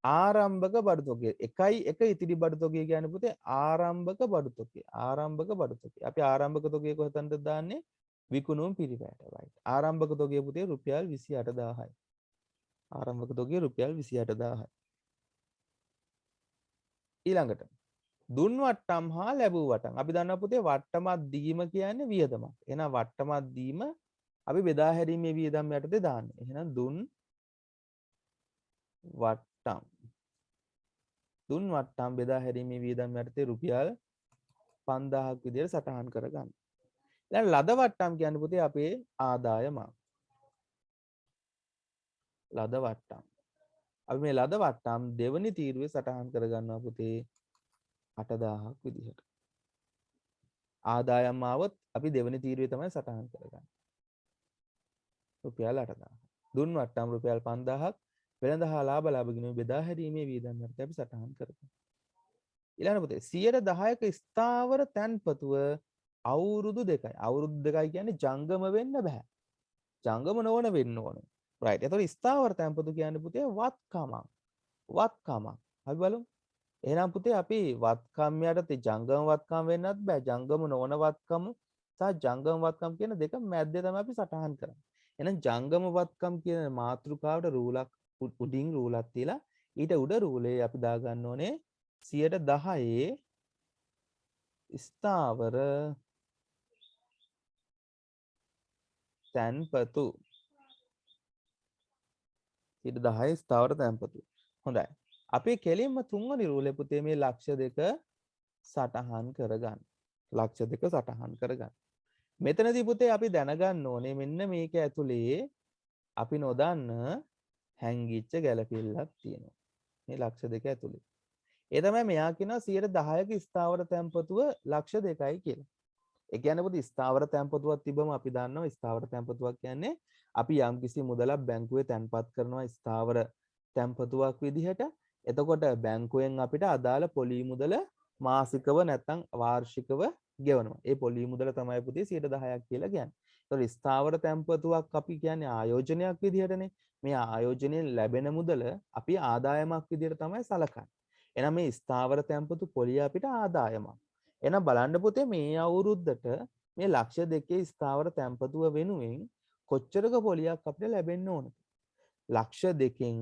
ආරම්භක බඩු තොගය 1 ඉතිරි බඩු තොගය කියන්නේ පුතේ ආරම්භක බඩු තොගය. ආරම්භක බඩු තොගය. අපි ආරම්භක තොගය කොහෙන්ද දාන්නේ? විකුණුම් පිරිවැයට. right. ආරම්භක තොගය පුතේ රුපියල් 28000යි. ආරම්භක තොගය රුපියල් 28000යි. ඊළඟට දුන් වට්ටම් හා ලැබූ වටම්. අපි දන්නවා පුතේ වට්ටමක් දීම කියන්නේ වියදමක්. එහෙනම් වට්ටමක් දීම අපි බෙදා හැරීමේ වියදම් යටතේ දාන්නේ. එහෙනම් දුන් වට්ටම්. දුන් වට්ටම් බෙදා හැරීමේ වියදම් යටතේ රුපියල් 5000ක් විදිහට සටහන් කරගන්න. දැන් ලද වට්ටම් කියන්නේ පුතේ අපේ ආදායම. ලද වට්ටම්. අපි මේ ලද වට්ටම් දෙවනි තීරුවේ සටහන් කරගන්නවා පුතේ 8000ක් විදිහට. ආදායම් ආවොත් අපි දෙවනි තීරුවේ තමයි සටහන් කරගන්නේ. රුපියල් 8000. දුන් වට්ටම් රුපියල් 5000ක් වෙළඳ හා ලාභ ලාභ බෙදා හැරීමේ වියදම් යටතේ අපි සටහන් කරගන්නවා. ඊළඟ පුතේ 110ක ස්ථාවර තැන්පතුව අවුරුදු 2යි. අවුරුදු 2යි කියන්නේ ජංගම වෙන්න බෑ. ජංගම නොවන වෙන්න ඕනේ. right. එතකොට ස්ථාවර තැන්පතු කියන්නේ පුතේ වත්කමක්. වත්කමක්. අපි බලමු. එහෙනම් පුතේ අපි වත්කම් යටතේ ජංගම වත්කම් වෙන්නත් බෑ. ජංගම නොවන වත්කම සහ ජංගම වත්කම් කියන දෙක මැද්දේ තමයි අපි සටහන් කරන්නේ. එහෙනම් ජංගම වත්කම් කියන මාතෘකාවට රූලක් උඩින් රූලක් තියලා ඊට උඩ රූලේ අපි දාගන්න ඕනේ 10 ස්ථාවර තැන්පතු. 10 ස්ථාවර තැන්පතු. හොඳයි. අපි කෙලින්ම තුන්වෙනි රූලේ පුතේ මේ ලක්ෂ දෙක සටහන් කරගන්න. ලක්ෂ දෙක සටහන් කරගන්න. මෙතනදී පුතේ අපි දැනගන්න ඕනේ මෙන්න මේක ඇතුලේ අපි නොදන්න හැංගිච්ච ගැලපිල්ලක් තියෙනවා. මේ ලක්ෂ දෙක ඇතුලේ. ඒ තමයි මෙයා කියනවා 10ක ස්ථාවර තැන්පතුව ලක්ෂ 2යි කියලා. ඒ කියන්නේ පුතේ ස්ථාවර තැන්පතුවක් තිබම අපි දන්නවා ස්ථාවර තැන්පතුවක් කියන්නේ අපි යම්කිසි මුදලක් බැංකුවේ තැන්පත් කරනවා ස්ථාවර තැන්පතුවක් විදිහට. එතකොට බැංකුවෙන් අපිට අදාළ පොලී මුදල මාසිකව නැත්නම් වාර්ෂිකව ගෙවනවා. ඒ පොලී මුදල තමයි පුතේ 10%ක් කියලා කියන්නේ. ඒතකොට ස්ථාවර තැන්පතුවක් අපි කියන්නේ ආයෝජනයක් විදිහටනේ. මේ ආයෝජනයෙන් ලැබෙන මුදල අපි ආදායමක් විදිහට තමයි සලකන්නේ. එහෙනම් මේ ස්ථාවර තැන්පතු පොලිය අපිට ආදායමක්. එහෙනම් බලන්න පුතේ මේ අවුරුද්දට මේ ලක්ෂ 2 ස්ථාවර තැන්පතුව වෙනුවෙන් කොච්චරක පොලියක් අපිට ලැබෙන්න ඕනද? ලක්ෂ 2කින්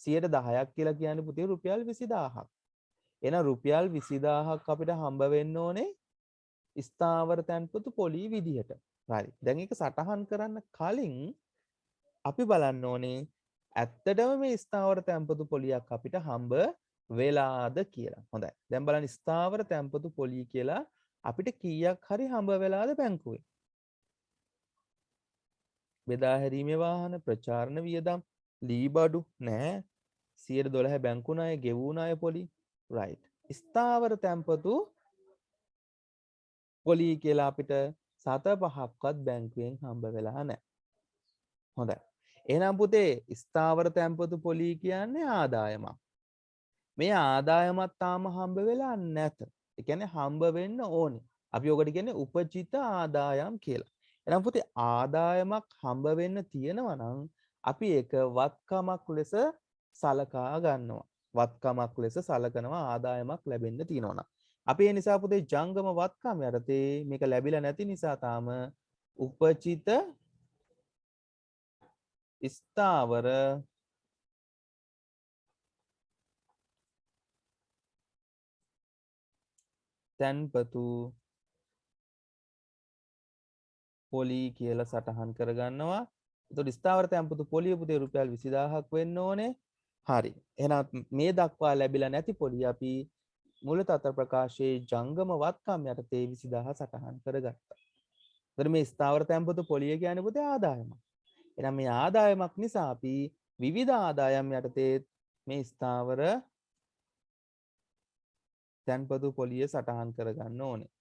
10%ක් කියලා කියන්නේ පුතේ රුපියල් 20000ක්. එහෙනම් රුපියල් 20000ක් අපිට හම්බ වෙන්න ඕනේ ස්ථාවර තැන්පතු පොලිය විදිහට. හරි. දැන් ඒක සටහන් කරන්න කලින් අපි බලන්න ඕනේ ඇත්තටම මේ ස්ථාවර තැන්පතු පොලියක් අපිට හම්බ වෙලාද කියලා. හොඳයි. දැන් බලන්න ස්ථාවර තැන්පතු පොලිය කියලා අපිට කීයක් හරි හම්බ වෙලාද බැංකුවේ? බෙදා හැරීමේ වාහන, ප්‍රචාරණ වියදම්, ලී බඩු නෑ. 112 බැංකු ණය, ගෙවූ ණය පොලි. right. ස්ථාවර තැන්පතු පොලි කියලා අපිට 7-5ක්වත් බැංකුවෙන් හම්බ වෙලා නැහැ. හොඳයි. එහෙනම් පුතේ ස්ථාවර තැන්පතු පොලි කියන්නේ ආදායමක්. මේ ආදායමත් තාම හම්බ වෙලා නැත. ඒ කියන්නේ හම්බ වෙන්න ඕනේ. අපි ඔකට කියන්නේ උපජිත ආදායම් කියලා. එහෙනම් පුතේ ආදායමක් හම්බ වෙන්න තියෙනවා නම් අපි ඒක වත්කමක් ලෙස සලකා ගන්නවා. වත්කමක් ලෙස සලකනවා ආදායමක් ලැබෙන්න තියෙනවා නම්. අපි ඒ නිසා පුතේ ජංගම වත්කම් යටතේ මේක ලැබිලා නැති නිසා තාම උපජිත ස්ථාවර තැන්පතු පොලි කියලා සටහන් කරගන්නවා. එතකොට ස්ථාවර තැන්පතු පොලිය පුතේ රුපියල් 20000ක් වෙන්න ඕනේ. හරි. එහෙනම් මේ දක්වා ලැබිලා නැති පොලිය අපි මුලතතර ප්‍රකාශයේ ජංගම වත්කම් යටතේ 20000 සටහන් කරගත්තා. එතකොට මේ ස්ථාවර තැන්පතු පොලිය කියන්නේ පුතේ ආදායමක්. එහෙනම් මේ ආදායමක් නිසා අපි විවිධ ආදායම් යටතේ මේ ස්ථාවර තැන්පතු පොලිය සටහන් කරගන්න ඕනේ.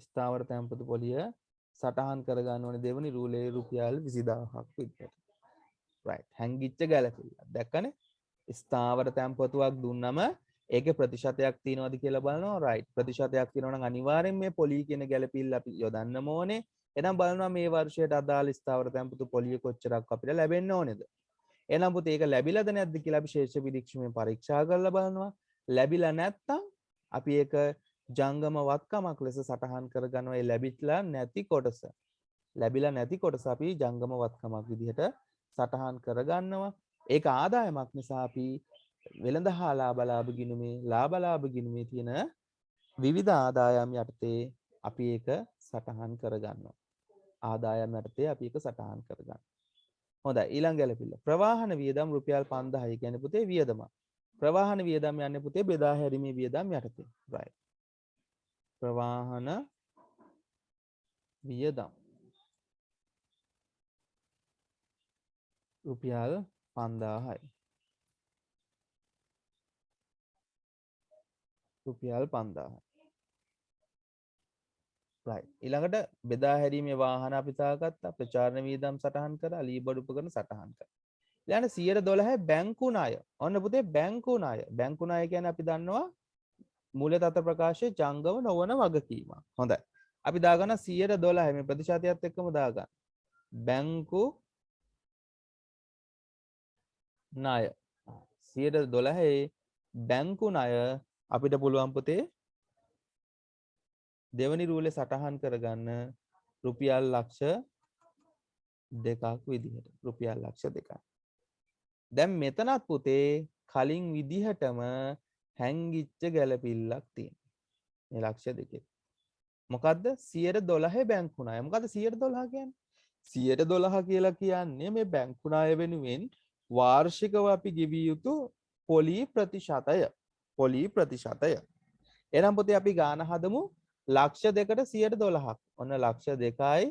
ස්ථාවර තැන්පතු පොලිය සටහන් කරගන්න ඕනේ දෙවනි රූලේ රුපියල් 20000ක් විතර. right හැංගිච්ච ගැලපිල්ල. දැක්කනේ? ස්ථාවර තැන්පතුවක් දුන්නම ඒකේ ප්‍රතිශතයක් තියෙනවද කියලා බලනවා. right ප්‍රතිශතයක් තියෙනවා නම් අනිවාර්යෙන් මේ පොලිය කියන ගැලපිල්ල අපි යොදන්නම ඕනේ. එහෙනම් බලනවා මේ වර්ෂයට අදාළ ස්ථාවර තැන්පතු පොලිය කොච්චරක් අපිට ලැබෙන්න ඕනේද? එහෙනම් පුතේ ඒක ලැබිලාද නැද්ද කියලා අපි ශේෂ පිරික්සීමෙන් පරීක්ෂා කරලා බලනවා. ලැබිලා නැත්නම් අපි ඒක ජංගම වත්කමක් ලෙස සටහන් කරගන්නවා. ඒ ලැබිලා නැති කොටස. ලැබිලා නැති කොටස අපි ජංගම වත්කමක් විදිහට සටහන් කරගන්නවා. ඒක ආදායමක් නිසා අපි වෙළඳ හා ලාභ ගිණුමේ තියෙන විවිධ ආදායම් යටතේ අපි ඒක සටහන් කරගන්නවා. ආදායම් යටතේ අපි ඒක සටහන් කරගන්නවා. හොඳයි ඊළඟ ගැලපිල්ල. ප්‍රවාහන වියදම් රුපියල් 5000 කියන්නේ පුතේ වියදම. ප්‍රවාහන වියදම් යන්නේ පුතේ බෙදා හැරීමේ වියදම් යටතේ. right. ප්‍රවාහන වියදම් රුපියල් 5000යි. රුපියල් 5000යි. right. ඊළඟට බෙදා හැරීමේ වාහන අපි තාගත්තා. ප්‍රචාරණ වියදම් සටහන් කරා. ලීබඩු උපකරණ සටහන් කරා. ඊළඟ 112 බැංකු ණය. ඔන්න පුතේ බැංකු ණය. බැංකු ණය කියන්නේ අපි දන්නවා මූල්‍ය තත්ත්ව ප්‍රකාශයේ ජංගම නොවන වගකීමක්. හොඳයි. අපි දාගන්න 112 මේ ප්‍රතිශතයත් එක්කම දාගන්න. බැංකු ණය. 112 බැංකු ණය අපිට පුළුවන් පුතේ දෙවනි රූලේ සටහන් කරගන්න රුපියල් ලක්ෂ 2ක් විදිහට. රුපියල් ලක්ෂ 2ක්. දැන් මෙතනත් පුතේ කලින් විදිහටම හැංගිච්ච ගැලපිල්ලක් තියෙනවා. මේ ලක්ෂ 2. මොකද්ද 112 බැංකු ණය. මොකද්ද 112 කියන්නේ? 112 කියලා කියන්නේ මේ බැංකු ණය වෙනුවෙන් වාර්ෂිකව අපි ගෙවිය යුතු පොලි ප්‍රතිශතය. පොලි ප්‍රතිශතය. එහෙනම් පුතේ අපි ගාන හදමු ලක්ෂ 2කට 112ක්. ඔන්න ලක්ෂ 2යි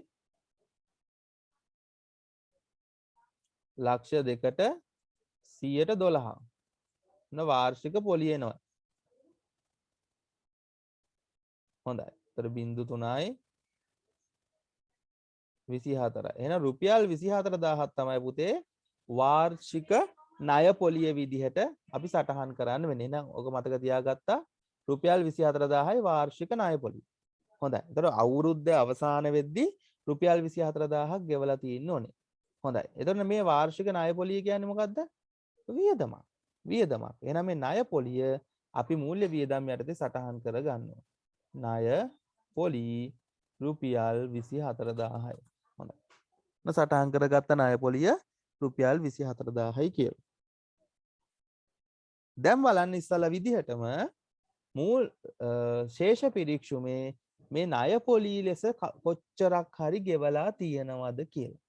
ලක්ෂ 2කට 112ක්. ඔන්න වාර්ෂික පොලි එනවා. හොඳයි. ඒතර 0.3යි 24. එහෙනම් රුපියල් 24000ක් තමයි පුතේ වාර්ෂික ණය පොලිය විදිහට අපි සටහන් කරන්න වෙන්නේ. එහෙනම් ඔක මතක තියාගත්තා. රුපියල් 24000යි වාර්ෂික ණය පොලිය. හොඳයි. ඒතර අවුරුද්ද අවසාන වෙද්දී රුපියල් 24000ක් ගෙවලා තියෙන්න ඕනේ. හොඳයි. එතකොට මේ වාර්ෂික ණය පොලිය කියන්නේ මොකද්ද? වියදමක්. වියදමක්. එහෙනම් මේ ණය පොලිය අපි මූල්‍ය වියදම් යටතේ සටහන් කරගන්නවා. ණය පොලි රුපියල් 24000යි. හොඳයි. සටහන් කරගත්ත ණය පොලිය රුපියල් 24000යි කියලා. දැන් බලන්න ඉස්සලා විදිහටම මූල් ශේෂ පිරික්සුමේ මේ ණය පොලි ලෙස කොච්චරක් හරි ගෙවලා තියෙනවද කියලා.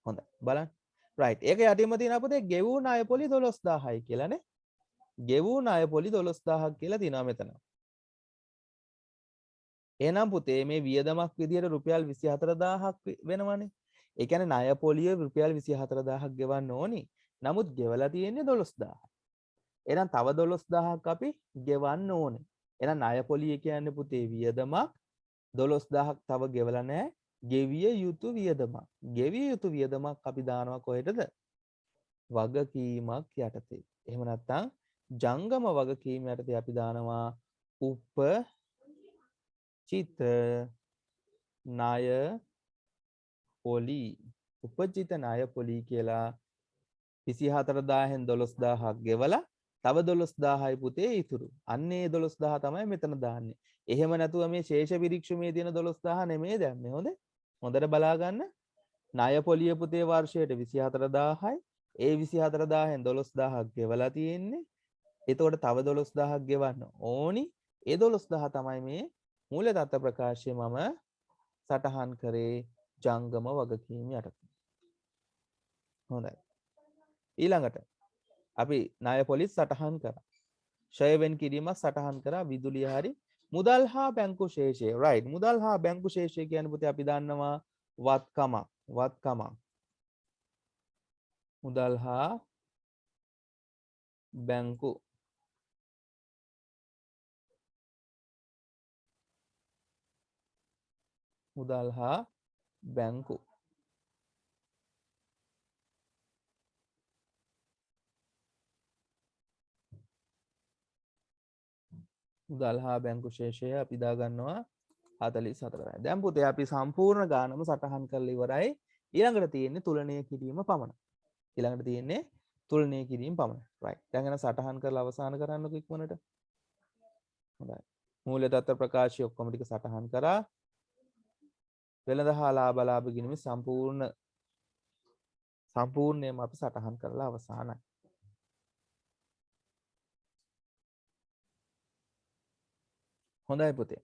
හොඳයි. බලන්න. right. ඒක යටින්ම තියෙන අපතේ ගෙවූ ණය පොලි 12000යි කියලානේ. ගෙවූ ණය පොලි 12000ක් කියලා තියෙනවා මෙතන. එහෙනම් පුතේ මේ වියදමක් විදිහට රුපියල් 24000ක් වෙනවනේ. ඒ කියන්නේ ණය පොලිය රුපියල් 24000ක් ගෙවන්න ඕනි. නමුත් ගෙවලා තියෙන්නේ 12000. එහෙනම් තව 12000ක් අපි ගෙවන්න ඕනේ. එහෙනම් ණය පොලිය කියන්නේ පුතේ වියදමක් 12000ක් තව ගෙවලා නැහැ. ගෙවිය යුතු වියදමක්. ගෙවිය යුතු වියදමක් අපි දානවා කොහෙටද? වගකීමක් යටතේ. එහෙම නැත්නම් ජංගම වගකීම යටතේ අපි දානවා උපචිත ණය පොලි. උපචිත ණය පොලි කියලා 24000න් 12000ක් ගෙවලා තව 12000යි පුතේ ඉතුරු. අන්නේ 12000 තමයි මෙතන දාන්නේ. එහෙම නැතුව මේ ශේෂ පිරික්සුමේ තියෙන 12000 නෙමෙයි දැම්මේ. හොඳට බලා ගන්න. ණය පොලිය පුතේ වර්ෂයට 24000යි. ඒ 24000න් 12000ක් ගෙවලා තියෙන්නේ. එතකොට තව 12000ක් ගෙවන්න ඕනි. ඒ 12000 තමයි මේ මූල්‍ය තත්ත්ව ප්‍රකාශයේ මම සටහන් කරේ ජංගම වගකීම් යටතේ. හොඳයි. ඊළඟට අපි ණය පොලිස් සටහන් කරා. ෂය වෙන් කිරීමක් සටහන් කරා විදුලිය හරි මුදල් හා බැංකු ශේෂය. right. මුදල් හා බැංකු ශේෂය කියන්නේ පුතේ අපි දන්නවා වත්කමක්. වත්කමක්. මුදල් හා බැංකු මුදල් හා බැංකු මුදල් හා බැංකු ශේෂය අපි දා ගන්නවා 44යි. දැන් පුතේ අපි සම්පූර්ණ ගානම සටහන් කරලා ඉවරයි. ඊළඟට තියෙන්නේ තුලනය කිරීම පමණයි. ඊළඟට තියෙන්නේ තුලනය කිරීම පමණයි. right. දැන් එන සටහන් කරලා අවසන් කරන්නකො ඉක්මනට. හොඳයි. මූල්‍ය තත්ත්ව ප්‍රකාශය ඔක්කොම ටික සටහන් කරා. වෙළඳ හා ලාභ ගිණුමේ සම්පූර්ණයෙන්ම අපි සටහන් කරලා අවසానයි. හොඳයි පුතේ.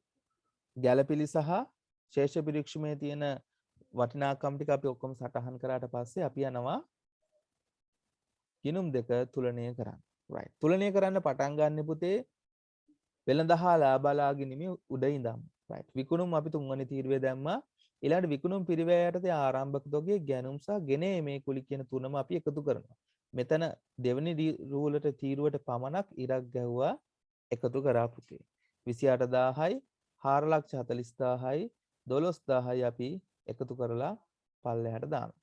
ගැළපිලි සහ ශේෂ පිරික්ෂමේ තියෙන වටිනාකම් ටික අපි ඔක්කොම සටහන් කරාට පස්සේ අපි යනවා ගිණුම් දෙක තුලනය කරන්න. right. තුලනය කරන්න පටන් ගන්න පුතේ වෙළඳ හා ලාභ ගිණුමේ උඩ ඉඳන්. right. විකුණුම් අපි තුන්වෙනි තීරුවේ දැම්මා. ඊළඟට විකුණුම් පිරිවැය යටතේ ආරම්භක තොගේ ගැනුම් සහ ගෙනීමේ කුලි කියන තුනම අපි එකතු කරනවා. මෙතන දෙවෙනි රූලට තීරුවට පමණක් ඉරක් ගැහුවා එකතු කරා පුතේ. 28000යි 440000යි 12000යි අපි එකතු කරලා පල්ලෙහාට දානවා.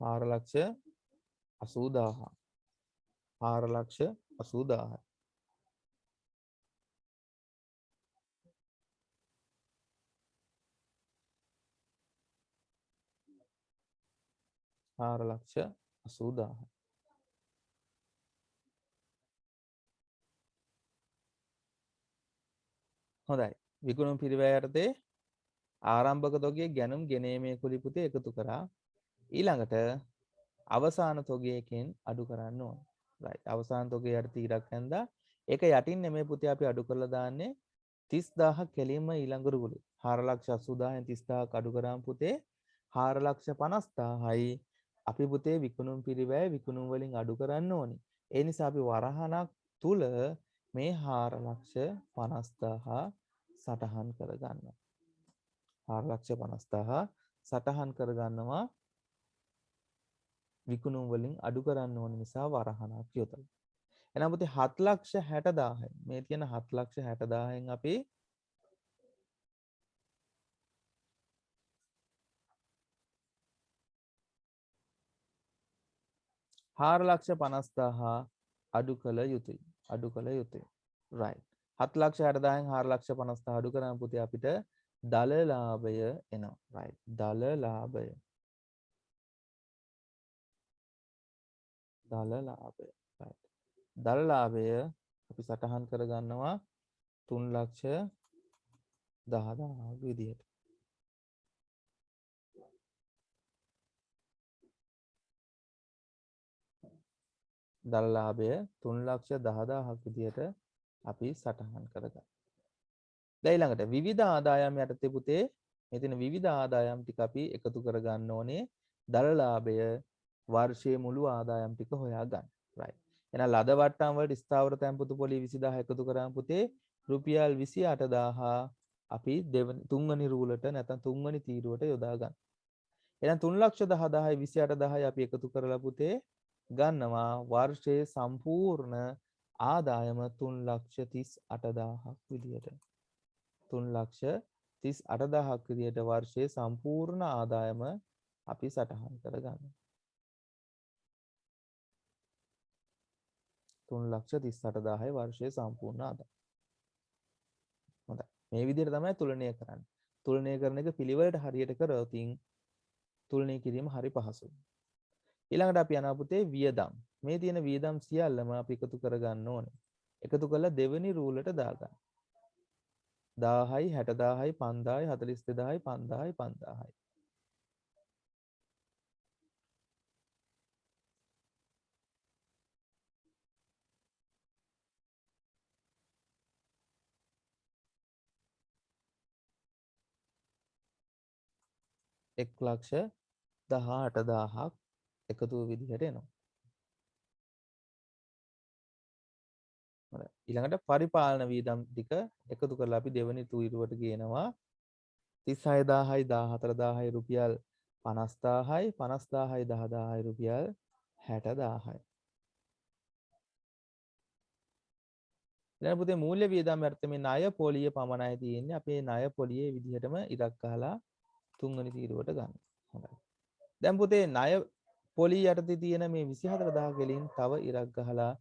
හාර ලක්ෂ 80000 4 ලක්ෂ 80000 4 ලක්ෂ 80000 හොඳයි. විකුණුම් පිරිවැය යටතේ ආරම්භක තොගේ ගැනුම් ගෙනීමේ කුලි පුතේ එකතු කරා. ඊළඟට අවසාන තොගයකින් අඩු කරන්න ඕන. right. අවසාන තොගේ යටතේ ඉරක් ඇඳලා ඒක යටින් නෙමෙයි පුතේ අපි අඩු කරලා දාන්නේ 30000ක් කෙලින්ම ඊළඟ රුවලේ 4,80,000න් 30000ක් අඩු කරාම පුතේ 4,50,000යි අපි පුතේ විකුණුම් පිරිවැය විකුණුම් වලින් අඩු කරන්න ඕනි. ඒ නිසා අපි වරහණක් තුල මේ 4,50,000 සටහන් කරගන්නවා. 4,50,000 සටහන් කරගන්නවා විකුණුම් වලින් අඩු කරන්න ඕන නිසා වරහණක් යොදලා. එහෙනම් පුතේ 7,60,000යි. මේ තියෙන 7,60,000න් අපි 4,50,000 අඩු කළ යුතුයි. අඩු කළ යුතුයි. right. 7,60,000න් 4,50,000 අඩු කරාම පුතේ අපිට දල ලාභය එනවා. right. දල ලාභය. දල ලාභය. right. දල ලාභය අපි සටහන් කරගන්නවා 3,10,000 විදියට. දල ලාභය 3,10,000ක් විදියට අපි සටහන් කරගන්නවා. දැන් ඊළඟට විවිධ ආදායම් යටතේ පුතේ මේ තියෙන විවිධ ආදායම් ටික අපි එකතු කරගන්න ඕනේ. දල ලාභය වර්ෂයේ මුළු ආදායම් ටික හොයා ගන්න. right. එහෙනම් ලද වට්ටම් වලට ස්ථාවර තැන්පතු පොලි 20000 එකතු කරාම පුතේ රුපියල් 28,000 අපි තුන්වෙනි රූලට නැත්නම් තුන්වෙනි තීරුවට යොදා ගන්න. එහෙනම් 3,10,000යි 28,000යි අපි එකතු කරලා පුතේ ගන්නවා වර්ෂයේ සම්පූර්ණ ආදායම 3,38,000ක් විදියට. 3,38,000ක් විදියට වර්ෂයේ සම්පූර්ණ ආදායම අපි සටහන් කරගන්නවා. 3,38,000යි වර්ෂයේ සම්පූර්ණ ආදායම. හොඳයි. මේ විදිහට තමයි තුලනය කරන්නේ. තුලනය කරන එක පිළිවෙලට හරියට කරොත් තුලනය කිරීම හරි පහසුයි. ඊළඟට අපි යනවා පුතේ වියදම්. මේ තියෙන වියදම් සියල්ලම අපි එකතු කරගන්න ඕනේ. එකතු කරලා දෙවෙනි රූලට දාගන්න. 1000යි 60,000යි 5000යි 42,000යි 5000යි 5000යි. 1,18,000ක් එකතු විදිහට එනවා. හරි. ඊළඟට පරිපාලන වියදම් ටික එකතු කරලා අපි දෙවෙනි තීරුවට ගේනවා 36000යි 14000යි රුපියල් 50000යි 50000යි 10000යි රුපියල් 60000යි. ඊළඟ පුතේ මූල්‍ය වියදම් අර්ථ මේ ණය පොලිය පමණයි තියෙන්නේ. අපේ ණය පොලියේ විදිහටම ඉරක් ගහලා තුන්වෙනි තීරුවට ගන්න. හොඳයි. දැන් පුතේ ණය පොලිය යටතේ තියෙන මේ 24000 ගෙලින් තව ඉරක් ගහලා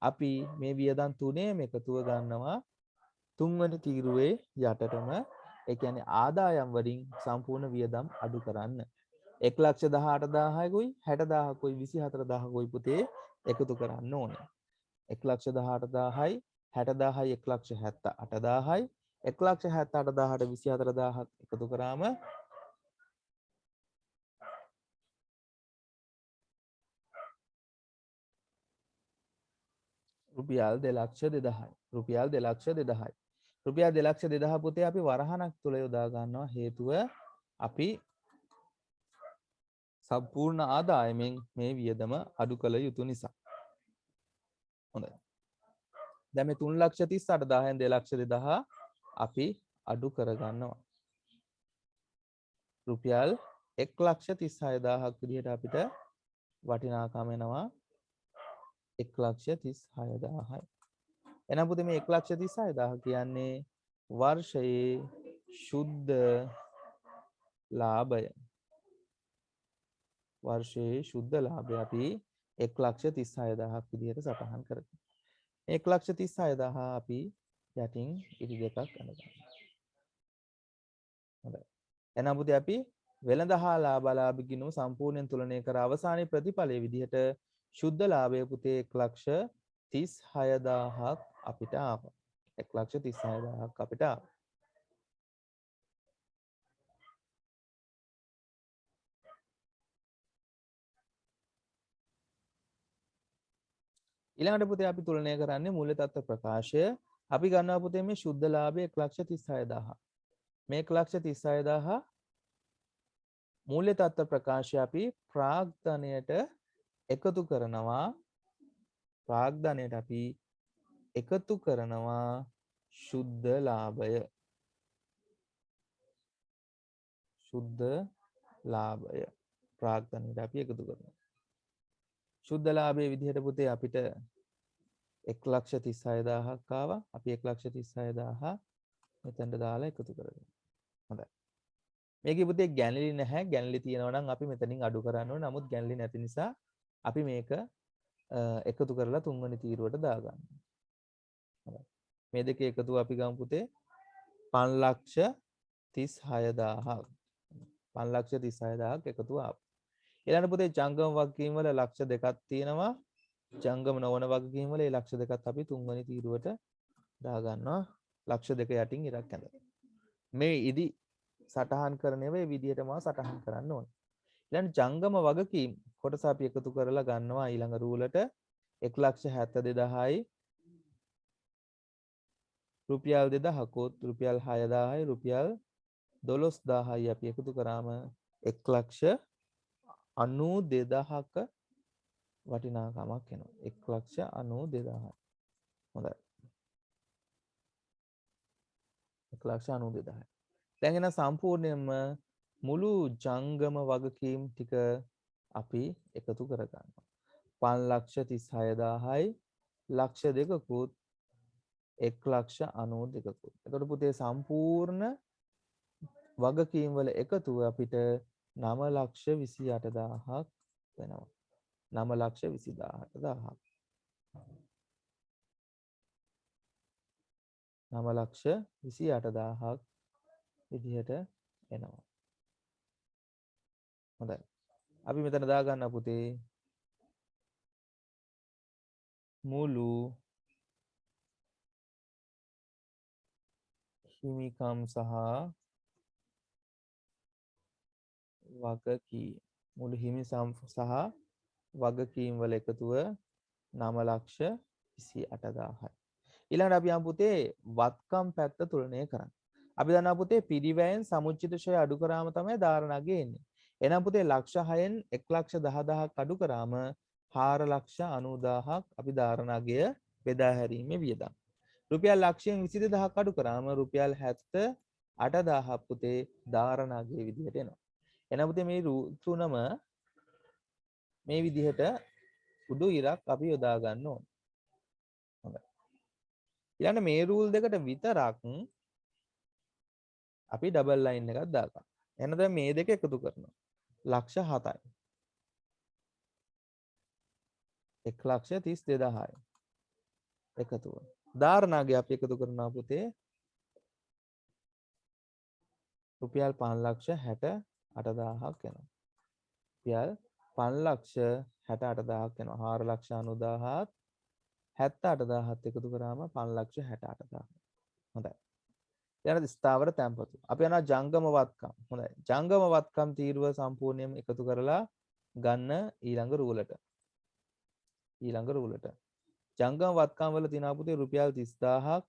අපි මේ වියදම් තුනේම එකතුව ගන්නවා තුන්වෙනි තීරුවේ යටටම. ඒ කියන්නේ ආදායම් වලින් සම්පූර්ණ වියදම් අඩු කරන්න. 1,18,000කුයි 60000කුයි 24000කුයි පුතේ එකතු කරන්න ඕනේ. 1,18,000යි 60000යි 1,78,000යි 1,78,000ට 24000ක් එකතු කරාම රුපියල් 2,02,000යි. රුපියල් 2,02,000යි. රුපියල් 2,02,000 පුතේ අපි වරහණක් තුල යොදා ගන්නවා. හේතුව අපි සම්පූර්ණ ආදායමෙන් මේ වියදම අඩු කළ යුතු නිසා. හොඳයි. දැන් මේ 3,38,000න් 2,02,000 අපි අඩු කරගන්නවා. රුපියල් 1,36,000ක් විදිහට අපිට වටිනාකම එනවා 1,36,000යි. එහෙනම් පුතේ මේ 1,36,000 කියන්නේ වර්ෂයේ ශුද්ධ ලාභය. වර්ෂයේ ශුද්ධ ලාභය අපි 1,36,000ක් විදිහට සටහන් කරගන්නවා. 1,36,000 අපි යටින් ඉරි දෙකක් අඳගන්නවා. හොඳයි. එහෙනම් පුතේ අපි වෙළඳ හා ලාභ ගිණුම සම්පූර්ණයෙන් තුලනය කර අවසානයේ ප්‍රතිඵලයේ විදිහට ශුද්ධ ලාභය පුතේ 1,36,000ක් අපිට ආවා. 1,36,000ක් අපිට ආවා. ඊළඟට පුතේ අපි තුලනය කරන්නේ මූල්‍ය තත්ත්ව ප්‍රකාශය. අපි ගන්නවා පුතේ මේ ශුද්ධ ලාභය 1,36,000. මේ 1,36,000 මූල්‍ය තත්ත්ව ප්‍රකාශය අපි ප්‍රාග්ධනයට එකතු කරනවා. ප්‍රාග්ධනයට අපි එකතු කරනවා ශුද්ධ ලාභය. ශුද්ධ ලාභය ප්‍රාග්ධනයට අපි එකතු කරනවා. ශුද්ධ ලාභයේ විදිහට පුතේ අපිට 1,36,000ක් ආවා. අපි 1,36,000 මෙතනට දාලා එකතු කරගන්නවා. හොඳයි. මේකේ පුතේ ගැණලි නැහැ. ගැණලි තියෙනවා නම් අපි මෙතනින් අඩු කරන්න ඕනේ. නමුත් ගැණලි නැති නිසා අපි මේක එකතු කරලා තුන්වෙනි තීරුවට දාගන්නවා. හොඳයි. මේ දෙකේ එකතුව අපි ගමු පුතේ 5,36,000ක්. 5,36,000ක් එකතුව ආවා. ඊළඟ පුතේ ජංගම වගකීම් වල ලක්ෂ දෙකක් තියෙනවා. ජංගම නොවන වගකීම් වල ඒ ලක්ෂ දෙකත් අපි තුන්වෙනි තීරුවට දාගන්නවා. ලක්ෂ දෙක යටින් ඉරක් ඇඳලා. මේ ඉදි සටහන් කරන ඒවා මේ විදිහටම සටහන් කරන්න ඕනේ. ඊළඟ ජංගම වගකීම් කොටස අපි එකතු කරලා ගන්නවා ඊළඟ රූලට 1,72,000යි රුපියල් 2,000කුත් රුපියල් 6,000යි රුපියල් 12,000යි අපි එකතු කරාම 1,92,000ක වටිනාකමක් එනවා. 1,92,000යි. හොඳයි. 1,92,000යි. දැන් එන සම්පූර්ණයෙන්ම මුළු ජංගම වගකීම් ටික අපි එකතු කරගන්නවා. 5,36,000යි ලක්ෂ දෙකකුත් 1,92,000කුත්. එතකොට පුතේ සම්පූර්ණ වගකීම් වල එකතුව අපිට 9,28,000ක් වෙනවා. 9,28,000ක්. 9,28,000ක් විදිහට එනවා. හොඳයි. අපි මෙතන දාගන්න පුතේ මුළු හිමිකම් සහ වගකීම්. මුළු හිමිකම් සහ වගකීම් වල එකතුව 9,28,000යි. ඊළඟට අපි යමු පුතේ වත්කම් පැත්ත තුලනය කරන්න. අපි දන්නවා පුතේ පිරිවැයෙන් සමුච්චිත ෂය අඩු කරාම තමයි ධාරණා ගේන්නේ. එහෙනම් පුතේ ලක්ෂ 6න් 1,10,000ක් අඩු කරාම 4,90,000ක් අපි ධාරණාගය බෙදා හැරීමේ වියදම්. රුපියල් ලක්ෂයෙන් 22,000ක් අඩු කරාම රුපියල් 78,000ක් පුතේ ධාරණාගය විදිහට එනවා. එහෙනම් පුතේ මේ තුනම මේ විදිහට උඩු ඉරක් අපි යොදා ගන්න ඕනේ. හොඳයි. ඊළඟ මේ රූල් දෙකට විතරක් අපි ඩබල් ලයින් එකක් දාගන්න. එහෙනම් දැන් මේ දෙක එකතු කරනවා. ලක්ෂ 7යි. 1,32,000යි. එකතුව. ධාරණාගය අපි එකතු කරනවා පුතේ රුපියල් 5,68,000ක් එනවා. රුපියල් 5,68,000ක් එනවා. 4,90,000ත් 78,000ත් එකතු කරාම 5,68,000. හොඳයි. ඊළඟ ස්ථාවර තැන්පතු. අපි යනවා ජංගම වත්කම්. හොඳයි. ජංගම වත්කම් තීරුව සම්පූර්ණයෙන්ම එකතු කරලා ගන්න ඊළඟ රූලට. ජංගම වත්කම් වල තියෙනවා පුතේ රුපියල් 30,000ක්,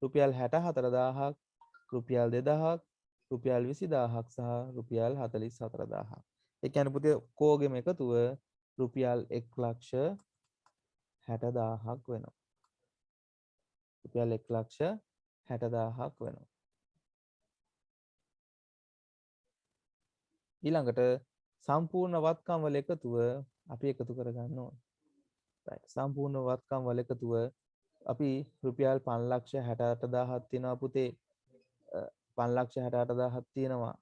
රුපියල් 64,000ක්, රුපියල් 2,000ක්, රුපියල් 20,000ක් සහ රුපියල් 44,000ක්. ඒ කියන්නේ පුතේ කෝගෙම එකතුව රුපියල් 1,60,000ක් වෙනවා. රුපියල් 1,60,000ක් වෙනවා. ඊළඟට සම්පූර්ණ වත්කම් වල එකතුව අපි එකතු කරගන්න ඕනේ. right. සම්පූර්ණ වත්කම් වල එකතුව අපි රුපියල් 5,68,000ක් තියෙනවා පුතේ. 5,68,000ක් තියෙනවා.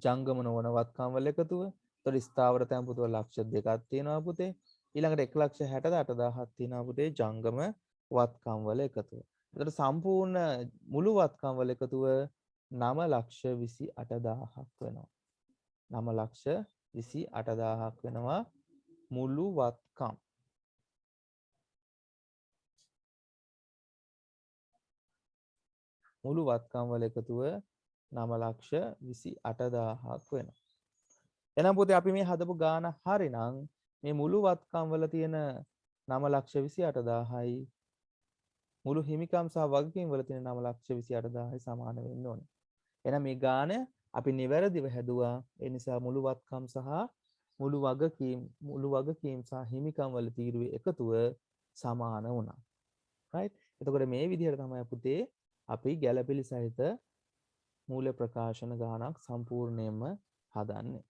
ජංගම නොවන වත්කම් වල එකතුව. ඒතකොට ස්ථාවර තැන්පතු වල ලක්ෂ 2ක් තියෙනවා පුතේ. ඊළඟට 1,68,000ක් තියෙනවා පුතේ ජංගම වත්කම් වල එකතුව. ඒතකොට සම්පූර්ණ මුළු වත්කම් වල එකතුව 9,28,000ක් වෙනවා. 9,28,000ක් වෙනවා මුළු වත්කම්. මුළු වත්කම් වල එකතුව 9,28,000ක් වෙනවා. එහෙනම් පුතේ අපි මේ හදපු ගාන හරිනම් මේ මුළු වත්කම් වල තියෙන 9,28,000යි මුළු හිමිකම් සහ වගකීම් වල තියෙන 9,28,000යි සමාන වෙන්න ඕනේ. එහෙනම් මේ ගාන අපි නිවැරදිව හැදුවා. ඒ නිසා මුළු වත්කම් සහ මුළු වගකීම් සහ හිමිකම් වල තීරුවේ එකතුව සමාන වුණා. right? එතකොට මේ විදිහට තමයි පුතේ අපි ගැළපෙලි සහිත මූල්‍ය ප්‍රකාශන ගානක් සම්පූර්ණයෙන්ම හදන්නේ.